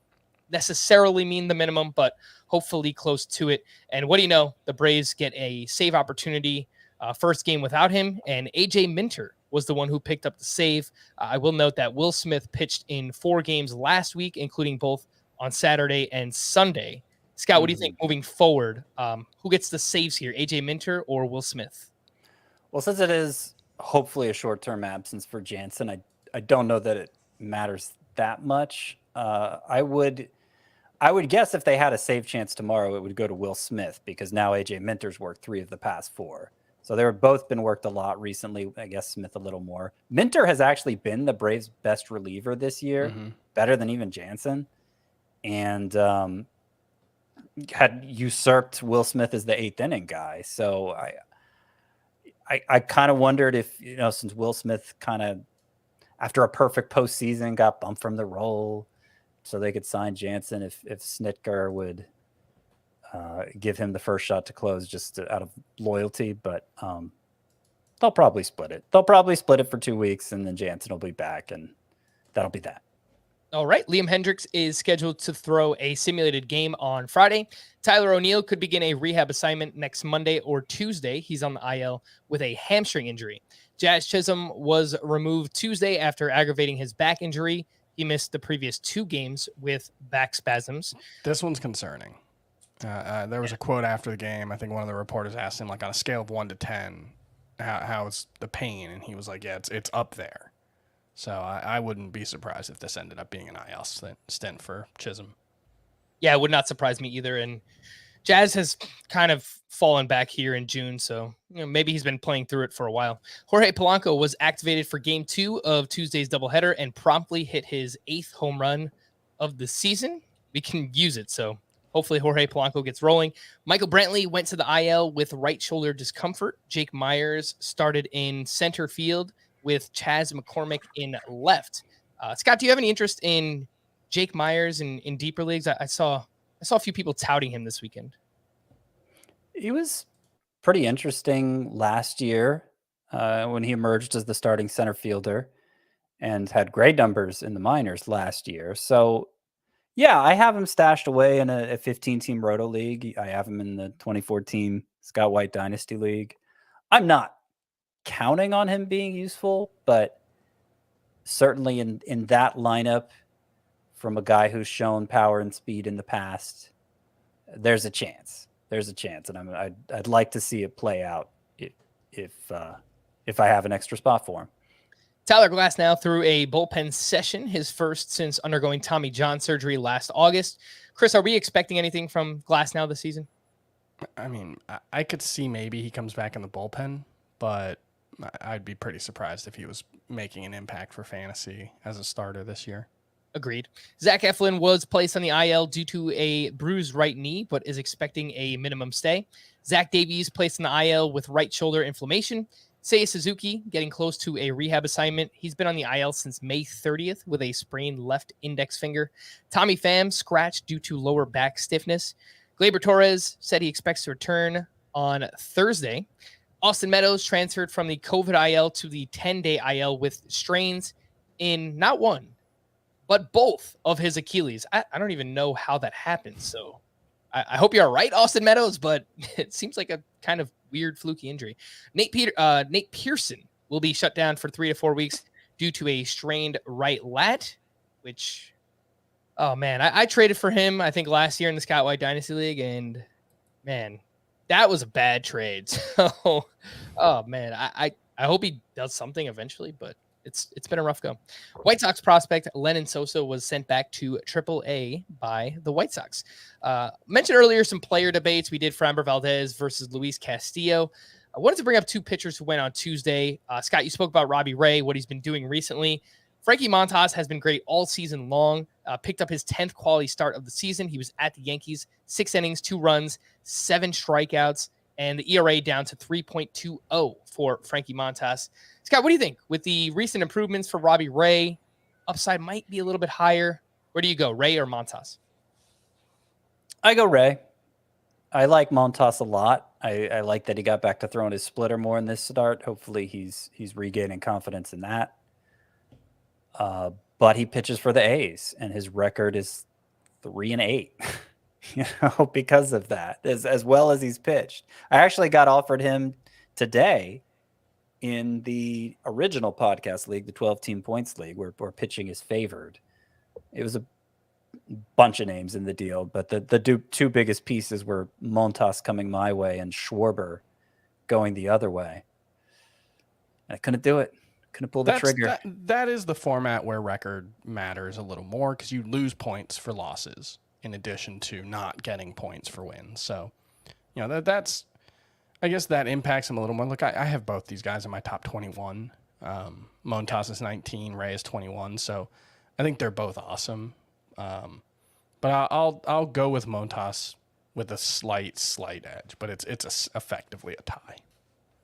necessarily mean the minimum, but hopefully close to it. And what do you know? The Braves get a save opportunity. First game without him, and AJ Minter was the one who picked up the save. I will note that Will Smith pitched in 4 games last week, including both on Saturday and Sunday. Scott, what do you think moving forward? Who gets the saves here, AJ Minter or Will Smith? Well, since it is hopefully a short-term absence for Jansen, I don't know that it matters that much. I would guess if they had a save chance tomorrow, it would go to Will Smith, because now AJ Minter's worked 3 of the past 4. So they've both been worked a lot recently. I guess Smith a little more. Minter has actually been the Braves' best reliever this year, better than even Jansen, and had usurped Will Smith as the 8th inning guy. So I kind of wondered if, since Will Smith kind of, after a perfect postseason, got bumped from the role, so they could sign Jansen, if Snitker would give him the first shot to close just out of loyalty. But they'll probably split it. They'll probably split it for 2 weeks, and then Jansen will be back, and that'll be that. All right. Liam Hendricks is scheduled to throw a simulated game on Friday. Tyler O'Neill could begin a rehab assignment next Monday or Tuesday. He's on the IL with a hamstring injury. Jazz Chisholm was removed Tuesday after aggravating his back injury. He missed the previous 2 games with back spasms. This one's concerning. There was a quote after the game. I think one of the reporters asked him, like, on a scale of 1 to 10, how's the pain? And he was like, yeah, it's up there. So I wouldn't be surprised if this ended up being an IL stint for Chisholm. Yeah, it would not surprise me either. And Jazz has kind of fallen back here in June, so maybe he's been playing through it for a while. Jorge Polanco was activated for Game 2 of Tuesday's doubleheader and promptly hit his 8th home run of the season. We can use it, so hopefully Jorge Polanco gets rolling. Michael Brantley went to the IL with right shoulder discomfort. Jake Myers started in center field with Chaz McCormick in left. Scott, do you have any interest in Jake Myers in deeper leagues? I saw a few people touting him this weekend. He was pretty interesting last year when he emerged as the starting center fielder and had great numbers in the minors last year. So, yeah, I have him stashed away in a 15-team Roto League. I have him in the 24-team Scott White Dynasty League. I'm not counting on him being useful, but certainly in that lineup from a guy who's shown power and speed in the past, there's a chance. And I'd like to see it play out if I have an extra spot for him. Tyler Glasnow threw a bullpen session, his first since undergoing Tommy John surgery last August. Chris, are we expecting anything from Glasnow this season? I mean, I could see maybe he comes back in the bullpen, but I'd be pretty surprised if he was making an impact for fantasy as a starter this year. Agreed. Zach Eflin was placed on the IL due to a bruised right knee, but is expecting a minimum stay. Zach Davies placed on the IL with right shoulder inflammation. Seiya Suzuki getting close to a rehab assignment. He's been on the IL since May 30th with a sprained left index finger. Tommy Pham scratched due to lower back stiffness. Gleyber Torres said he expects to return on Thursday. Austin Meadows transferred from the COVID IL to the 10-day IL with strains in not one, but both of his Achilles. I don't even know how that happened. So I hope you're all right, Austin Meadows, but it seems like a kind of weird fluky injury. Nate Pearson will be shut down for 3 to 4 weeks due to a strained right lat, which, oh man, I traded for him, I think last year in the Scott White Dynasty League, and man, that was a bad trade. So, oh man, I hope he does something eventually, but it's been a rough go. White Sox prospect Lennon Sosa was sent back to AAA by the White Sox. Mentioned earlier some player debates. We did Framber Valdez versus Luis Castillo. I wanted to bring up 2 pitchers who went on Tuesday. Scott, you spoke about Robbie Ray, what he's been doing recently. Frankie Montas has been great all season long. Picked up his 10th quality start of the season. He was at the Yankees, 6 innings, 2 runs, 7 strikeouts, and the ERA down to 3.20 for Frankie Montas. Scott, what do you think with the recent improvements for Robbie Ray? upside might be a little bit higher. Where do you go, Ray or Montas? I go Ray. I like Montas a lot. I like that he got back to throwing his splitter more in this start. Hopefully he's regaining confidence in that. But he pitches for the A's, and his record is 3-8. Because of that, as well as he's pitched. I actually got offered him today in the original podcast league, the 12-team points league, where pitching is favored. It was a bunch of names in the deal, but the two biggest pieces were Montas coming my way and Schwarber going the other way. And I couldn't do it. Couldn't pull the trigger. That is the format where record matters a little more, because you lose points for losses in addition to not getting points for wins. So, that's, I guess that impacts him a little more. Look, I have both these guys in my top 21. Montas is 19, Ray is 21. So I think they're both awesome. But I'll go with Montas with a slight edge, but it's effectively a tie.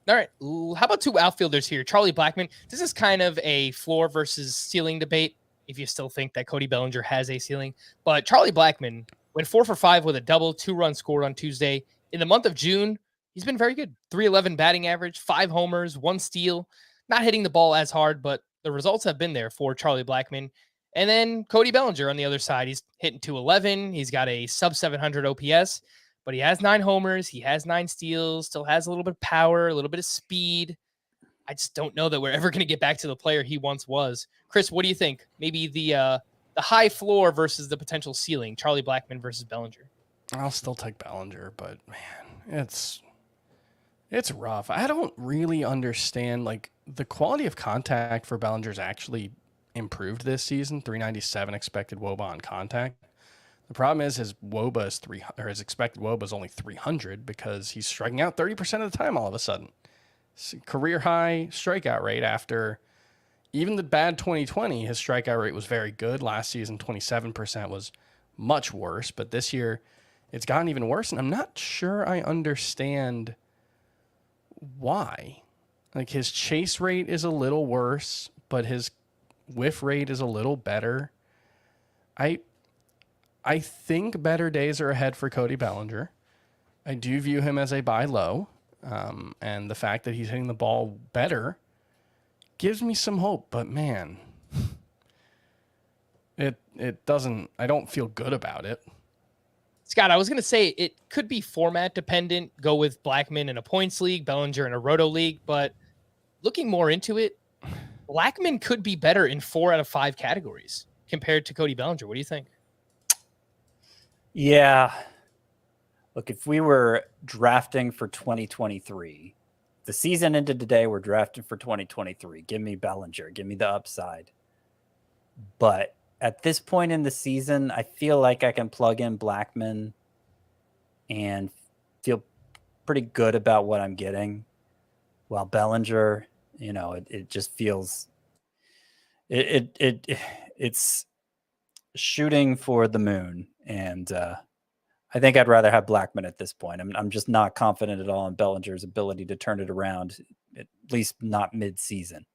All right. How about two outfielders here? Charlie Blackmon. This is kind of a floor versus ceiling debate, if you still think that Cody Bellinger has a ceiling. But Charlie Blackmon went 4 for 5 with a double, 2 runs scored on Tuesday. In the month of June, he's been very good. 311 batting average, 5 homers, 1 steal. Not hitting the ball as hard, but the results have been there for Charlie Blackmon. And then Cody Bellinger on the other side. He's hitting 211. He's got a sub 700 OPS, but he has 9 homers. He has 9 steals, still has a little bit of power, a little bit of speed. I just don't know that we're ever going to get back to the player he once was. Chris, what do you think? Maybe the high floor versus the potential ceiling, Charlie Blackmon versus Bellinger. I'll still take Bellinger, but man, it's rough. I don't really understand, like, the quality of contact for Bellinger's actually improved this season. 397 expected WOBA on contact. The problem is his WOBA is his expected WOBA is only 300 because he's striking out 30% of the time all of a sudden. Career high strikeout rate after even the bad 2020. His strikeout rate was very good. Last season, 27% was much worse, but this year it's gotten even worse, and I'm not sure I understand why. Like, his chase rate is a little worse, but his whiff rate is a little better. I think better days are ahead for Cody Bellinger. I do view him as a buy low, and the fact that he's hitting the ball better gives me some hope. But man, it doesn't. I don't feel good about it. Scott, I was going to say it could be format dependent. Go with Blackmon in a points league, Bellinger in a roto league. But looking more into it, Blackmon could be better in 4 out of 5 categories compared to Cody Bellinger. What do you think? Yeah. Look, if we were drafting for 2023, the season ended today, we're drafting for 2023. Give me Bellinger. Give me the upside. But at this point in the season, I feel like I can plug in Blackmon and feel pretty good about what I'm getting. While Bellinger, it just feels it's shooting for the moon. And I think I'd rather have Blackmon at this point. I'm just not confident at all in Bellinger's ability to turn it around, at least not mid-season.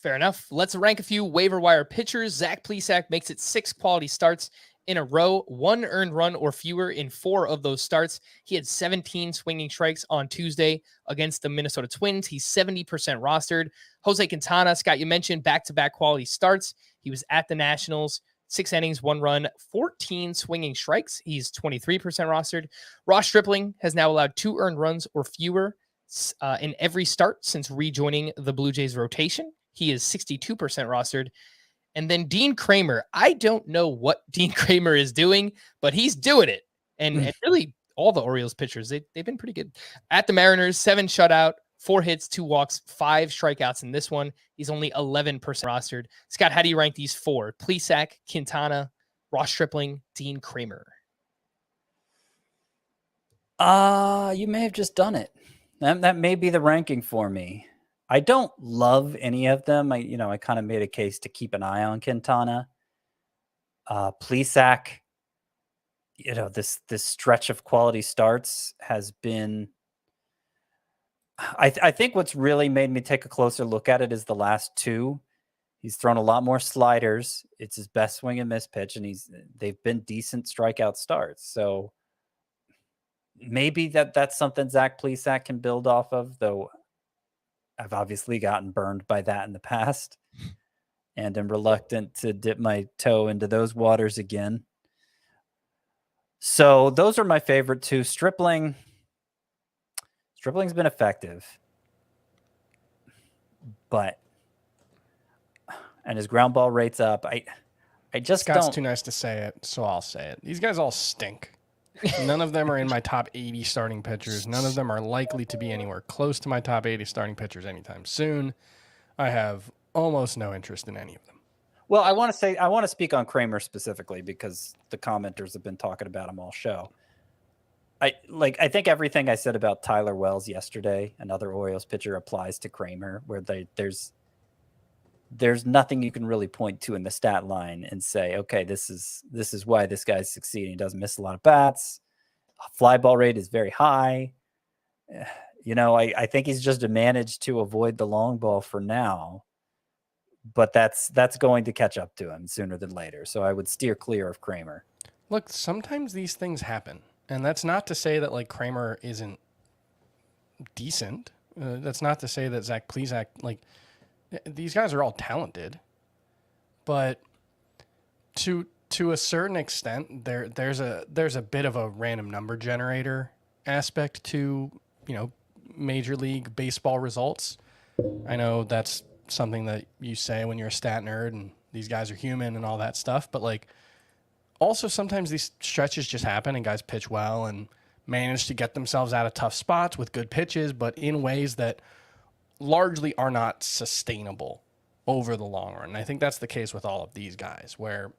Fair enough. Let's rank a few waiver wire pitchers. Zach Plesac makes it 6 quality starts in a row, 1 earned run or fewer in 4 of those starts. He had 17 swinging strikes on Tuesday against the Minnesota Twins. He's 70% rostered. Jose Quintana, Scott, you mentioned back-to-back quality starts. He was at the Nationals. 6 innings, 1 run, 14 swinging strikes. He's 23% rostered. Ross Stripling has now allowed 2 earned runs or fewer in every start since rejoining the Blue Jays rotation. He is 62% rostered. And then Dean Kramer. I don't know what Dean Kramer is doing, but he's doing it. And really, all the Orioles pitchers, they've been pretty good. At the Mariners, 7 shutout, 4 hits, 2 walks, 5 strikeouts in this one. He's only 11% rostered. Scott, how do you rank these 4? Plesac, Quintana, Ross Stripling, Dean Kramer. You may have just done it. That may be the ranking for me. I don't love any of them. I kind of made a case to keep an eye on Quintana. Plesac, this stretch of quality starts has been. I think what's really made me take a closer look at it is the last 2. He's thrown a lot more sliders. It's his best swing and miss pitch, and they've been decent strikeout starts. So maybe that's something Zach Plesac can build off of, though I've obviously gotten burned by that in the past and am reluctant to dip my toe into those waters again. So those are my favorite two. Stripling's been effective, and his ground ball rate's up. I just Scott's don't. too nice to say it, so I'll say it. These guys all stink. None of them are in my top 80 starting pitchers. None of them are likely to be anywhere close to my top 80 starting pitchers anytime soon. I have almost no interest in any of them. Well, I want to speak on Kramer specifically because the commenters have been talking about him all show. I think everything I said about Tyler Wells yesterday, another Orioles pitcher, applies to Kramer, where there's nothing you can really point to in the stat line and say, okay, this is why this guy's succeeding. He doesn't miss a lot of bats. Fly ball rate is very high. I think he's just managed to avoid the long ball for now, but that's going to catch up to him sooner than later. So I would steer clear of Kramer. Look, sometimes these things happen, and that's not to say that like Kramer isn't decent. That's not to say that Zach Plesac, like, these guys are all talented, but to a certain extent, there's a bit of a random number generator aspect to Major League Baseball results. I know that's something that you say when you're a stat nerd and these guys are human and all that stuff, but like also sometimes these stretches just happen and guys pitch well and manage to get themselves out of tough spots with good pitches, but in ways that largely are not sustainable over the long run. And I think that's the case with all of these guys, where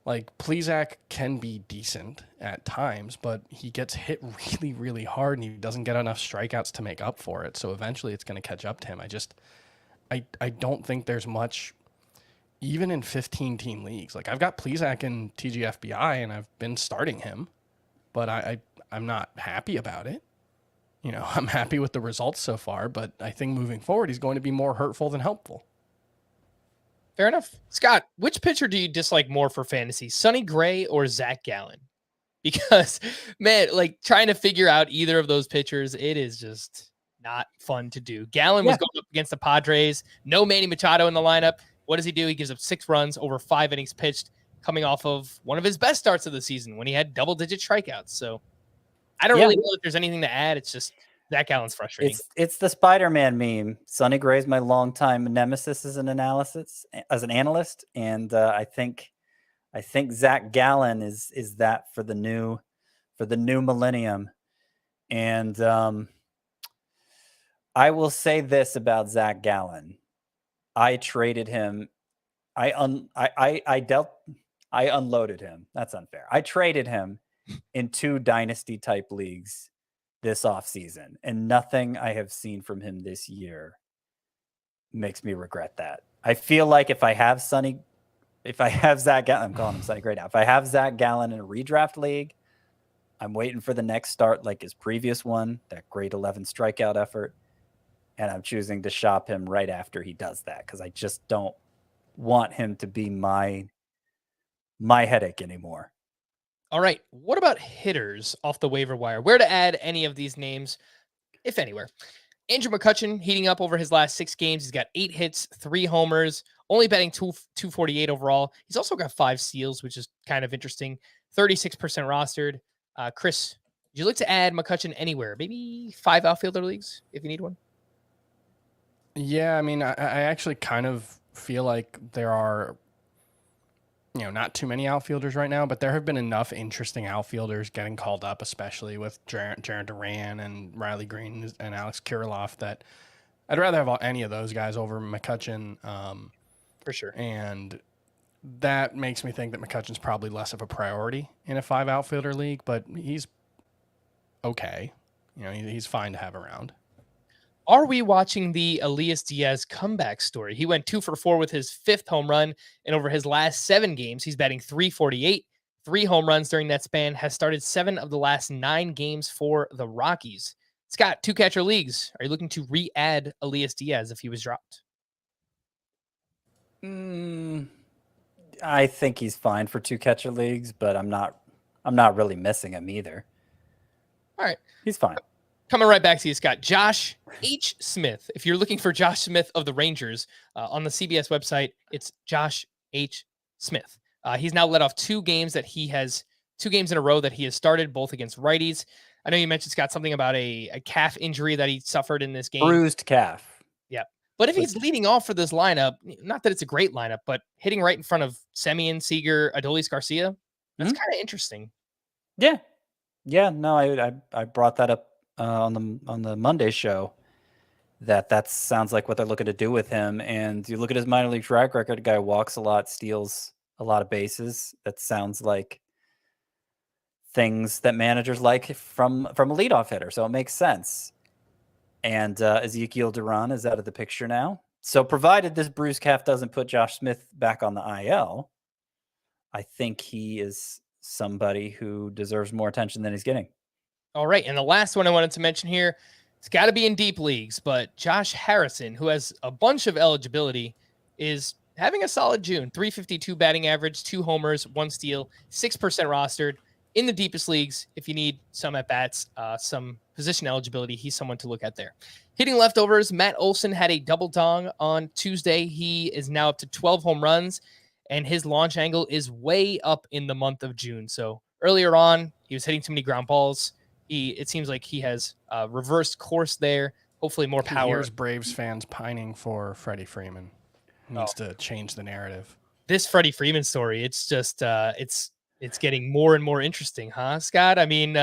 like Plesac can be decent at times, but he gets hit really, really hard and he doesn't get enough strikeouts to make up for it. So eventually it's going to catch up to him. I don't think there's much, even in 15-team leagues. Like I've got Plesac in TGFBI and I've been starting him, but I'm not happy about it. I'm happy with the results so far, but I think moving forward, he's going to be more hurtful than helpful. Fair enough. Scott, which pitcher do you dislike more for fantasy, Sonny Gray or Zach Gallen? Because, man, like trying to figure out either of those pitchers, it is just not fun to do. Gallen was going up against the Padres. No Manny Machado in the lineup. What does he do? He gives up 6 runs over 5 innings pitched, coming off of one of his best starts of the season when he had double-digit strikeouts. So I don't really know if there's anything to add. It's just Zach Gallen's frustrating. It's the Spider-Man meme. Sonny Gray's my longtime nemesis as an analyst, and I think Zach Gallen is that for the new millennium. And I will say this about Zach Gallen: I traded him. I unloaded him. That's unfair. I traded him in 2 dynasty type leagues this offseason, and nothing I have seen from him this year makes me regret that. I feel like if I have Zach Gallen, I'm calling him Sonny Gray now. If I have Zach Gallen in a redraft league, I'm waiting for the next start like his previous one, that great 11 strikeout effort, and I'm choosing to shop him right after he does that because I just don't want him to be my headache anymore. All right. What about hitters off the waiver wire? Where to add any of these names, if anywhere? Andrew McCutchen heating up over his last 6 games. He's got 8 hits, 3 homers, only batting 248 overall. He's also got 5 steals, which is kind of interesting. 36% rostered. Chris, would you like to add McCutchen anywhere? Maybe 5 outfielder leagues if you need one? Yeah, I mean, I actually kind of feel like there are not too many outfielders right now, but there have been enough interesting outfielders getting called up, especially with Jarren Duran and Riley Green and Alex Kirilloff, that I'd rather have any of those guys over McCutchen. For sure. And that makes me think that McCutchen's probably less of a priority in a 5 outfielder league, but he's okay. He's fine to have around. Are we watching the Elias Diaz comeback story? He went 2 for 4 with his 5th home run, and over his last 7 games, he's batting .348, 3 home runs during that span, has started 7 of the last 9 games for the Rockies. Scott, 2 catcher leagues. Are you looking to re-add Elias Diaz if he was dropped? I think he's fine for 2 catcher leagues, but I'm not really missing him either. All right. He's fine. Coming right back to you, Scott. Josh H. Smith. If you're looking for Josh Smith of the Rangers on the CBS website, it's Josh H. Smith. He's now led off 2 games in a row that he has started, both against righties. I know you mentioned, Scott, something about a calf injury that he suffered in this game. Bruised calf. Yeah. But if he's leading off for this lineup, not that it's a great lineup, but hitting right in front of Semien, Seager, Adolis Garcia, that's kind of interesting. Yeah. Yeah. No, I brought that up on the Monday show. That sounds like what they're looking to do with him. And you look at his minor league track record, the guy walks a lot, steals a lot of bases. That sounds like things that managers like from a leadoff hitter. So it makes sense. And Ezekiel Duran is out of the picture now. So provided this bruised calf doesn't put Josh Smith back on the IL, I think he is somebody who deserves more attention than he's getting. All right. And the last one I wanted to mention here, it's got to be in deep leagues, but Josh Harrison, who has a bunch of eligibility, is having a solid June. 352 batting average, 2 homers, 1 steal, 6% rostered. In the deepest leagues, if you need some at-bats, some position eligibility, he's someone to look at there. Hitting leftovers, Matt Olson had a double dong on Tuesday. He is now up to 12 home runs, and his launch angle is way up in the month of June. So earlier on, he was hitting too many ground balls. It seems like he has reversed course there. Hopefully more power. Here's Braves fans pining for Freddie Freeman. Needs to change the narrative. This Freddie Freeman story, it's just it's getting more and more interesting, huh, Scott? I mean,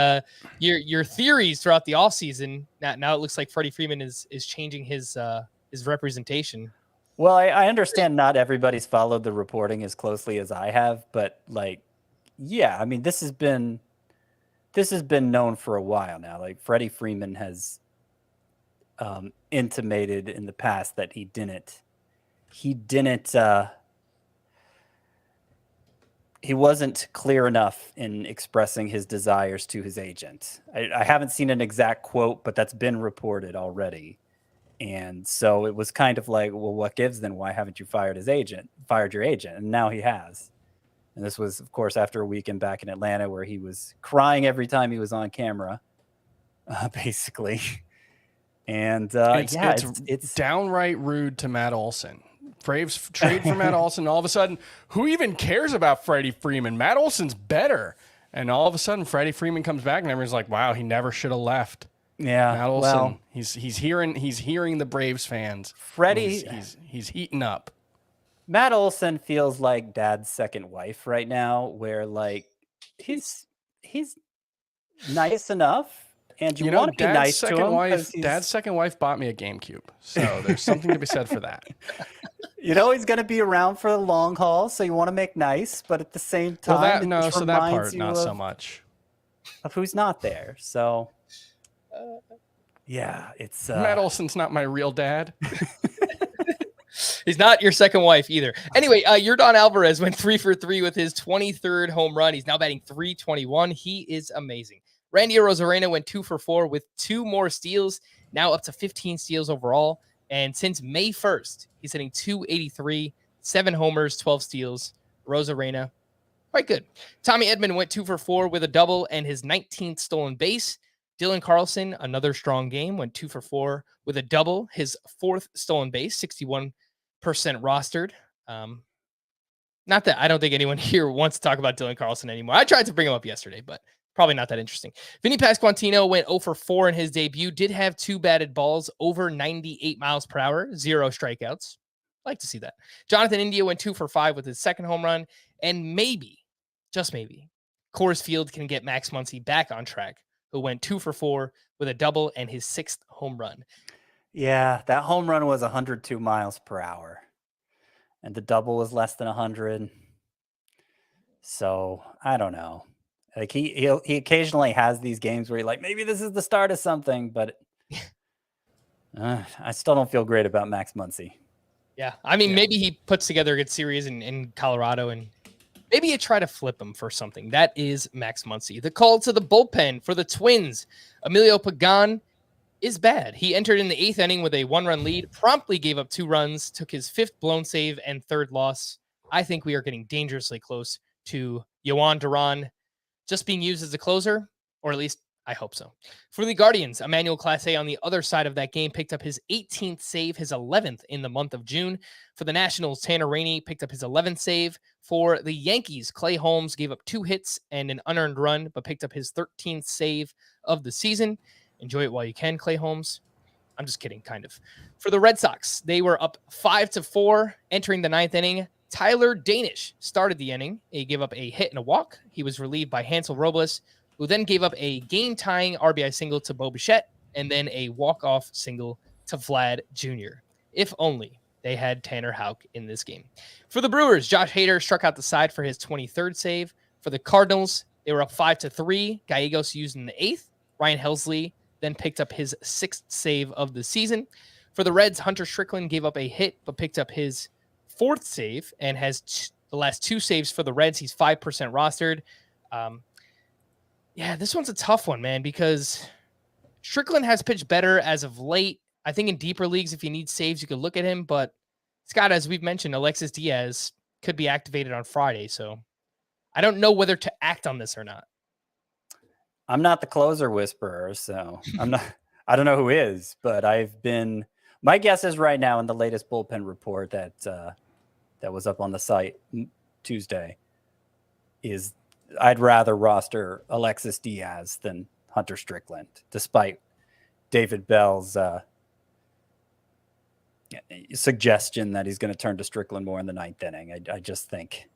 your theories throughout the offseason, now it looks like Freddie Freeman is changing his representation. Well, I understand not everybody's followed the reporting as closely as I have, but yeah, I mean, this has been known for a while now. Like Freddie Freeman has intimated in the past that he wasn't clear enough in expressing his desires to his agent. I haven't seen an exact quote, but that's been reported already. And so it was kind of like, well, what gives then? Why haven't you fired your agent? And now he has. And this was, of course, after a weekend back in Atlanta where he was crying every time he was on camera, basically. And it's downright rude to Matt Olson. Braves trade for Matt Olson. All of a sudden, who even cares about Freddie Freeman? Matt Olson's better. And all of a sudden, Freddie Freeman comes back, and everyone's like, "Wow, he never should have left." Yeah, Matt Olson. He's hearing the Braves fans. Freddie, he's heating up. Matt Olson feels like Dad's second wife right now, where he's nice enough. And you want to be nice to him. Dad's second wife bought me a GameCube, so there's something to be said for that. You know he's going to be around for the long haul, so you want to make nice, but at the same time, that part not so much of who's not there. So, yeah, it's Matt Olson's not my real dad. He's not your second wife either. Anyway, Yordan Alvarez went 3 for 3 with his 23rd home run. He's now batting .321. He is amazing. Randy Arozarena went 2 for 4 with 2 more steals, now up to 15 steals overall. And since May 1st, he's hitting .283, 7 homers, 12 steals. Arozarena, quite good. Tommy Edman went 2 for 4 with a double and his 19th stolen base. Dylan Carlson, another strong game, went 2 for 4 with a double, his 4th stolen base, 61% rostered. Not that I don't think anyone here wants to talk about Dylan Carlson anymore. I tried to bring him up yesterday, but probably not that interesting. Vinny Pasquantino went 0 for 4 in his debut, did have 2 batted balls over 98 miles per hour, 0 strikeouts. Like to see that. Jonathan India went 2 for 5 with his 2nd home run, and maybe, just maybe, Coors Field can get Max Muncy back on track, who went 2 for 4 with a double and his 6th home run. Yeah, that home run was 102 miles per hour, and the double was less than 100. So I don't know. Like he occasionally has these games where you're like, maybe this is the start of something, but I still don't feel great about Max Muncy. Yeah, I mean, maybe he puts together a good series in Colorado, and maybe you try to flip him for something. That is Max Muncy. The call to the bullpen for the Twins. Emilio Pagan is bad. He entered in the 8th inning with a 1-run lead, promptly gave up 2 runs, took his 5th blown save and 3rd loss. I think we are getting dangerously close to Yohan Duran just being used as a closer, or at least I hope so. For the Guardians, Emmanuel Clase on the other side of that game picked up his 18th save, his 11th in the month of June. For the Nationals, Tanner Rainey picked up his 11th save. For the Yankees, Clay Holmes gave up 2 hits and an unearned run, but picked up his 13th save of the season. Enjoy it while you can, Clay Holmes. I'm just kidding, kind of. For the Red Sox, they were up 5-4 entering the 9th inning. Tyler Danish started the inning. He gave up a hit and a walk. He was relieved by Hansel Robles, who then gave up a game-tying RBI single to Bo Bichette and then a walk-off single to Vlad Jr. If only they had Tanner Houck in this game. For the Brewers, Josh Hader struck out the side for his 23rd save. For the Cardinals, they were up 5-3. Gallegos used in the 8th. Ryan Helsley then picked up his 6th save of the season. For the Reds, Hunter Strickland gave up a hit, but picked up his 4th save and has the last 2 saves for the Reds. He's 5% rostered. Yeah, this one's a tough one, man, because Strickland has pitched better as of late. I think in deeper leagues, if you need saves, you could look at him. But Scott, as we've mentioned, Alexis Diaz could be activated on Friday. So I don't know whether to act on this or not. I'm not the closer whisperer, so I don't know who is, but my guess is right now in the latest bullpen report that was up on the site Tuesday is I'd rather roster Alexis Diaz than Hunter Strickland, despite David Bell's suggestion that he's going to turn to Strickland more in the 9th inning. I just think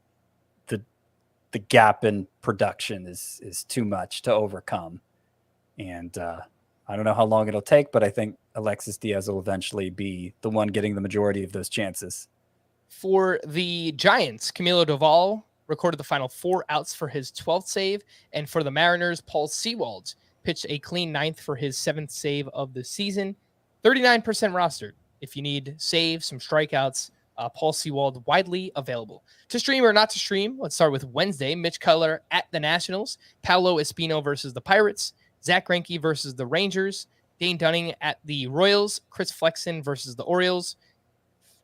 the gap in production is too much to overcome. And I don't know how long it'll take, but I think Alexis Diaz will eventually be the one getting the majority of those chances. For the Giants, Camilo Doval recorded the final 4 outs for his 12th save. And for the Mariners, Paul Sewald pitched a clean 9th for his 7th save of the season. 39% rostered. If you need saves, some strikeouts, Paul Sewald widely available. To stream or not to stream, let's start with Wednesday. Mitch Keller at the Nationals. Paolo Espino versus the Pirates. Zach Greinke versus the Rangers. Dane Dunning at the Royals. Chris Flexen versus the Orioles.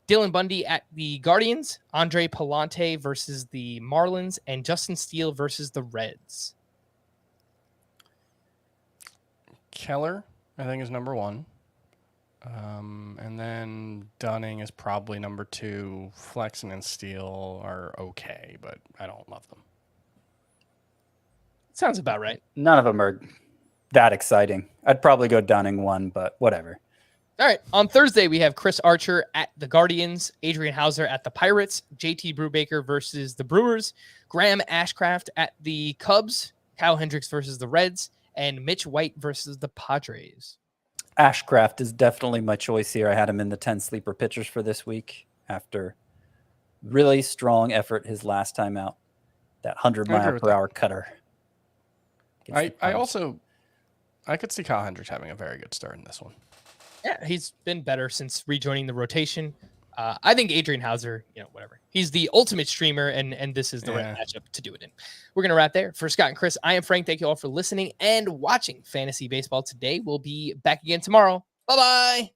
Dylan Bundy at the Guardians. Andre Palante versus the Marlins. And Justin Steele versus the Reds. Keller, I think, is number 1. And then Dunning is probably number 2. Flexen and Steele are okay, but I don't love them. Sounds about right. None of them are that exciting. I'd probably go Dunning 1, but whatever. All right. On Thursday, we have Chris Archer at the Guardians, Adrian Hauser at the Pirates, JT Brubaker versus the Brewers, Graham Ashcraft at the Cubs, Kyle Hendricks versus the Reds, and Mitch White versus the Padres. Ashcraft is definitely my choice here. I had him in the 10 sleeper pitchers for this week after really strong effort his last time out. That 100-mile-per-hour cutter. I could see Kyle Hendricks having a very good start in this one. Yeah, he's been better since rejoining the rotation. I think Adrian Hauser, whatever. He's the ultimate streamer, and this is the right matchup to do it in. We're going to wrap there. For Scott and Chris, I am Frank. Thank you all for listening and watching Fantasy Baseball today. We'll be back again tomorrow. Bye-bye.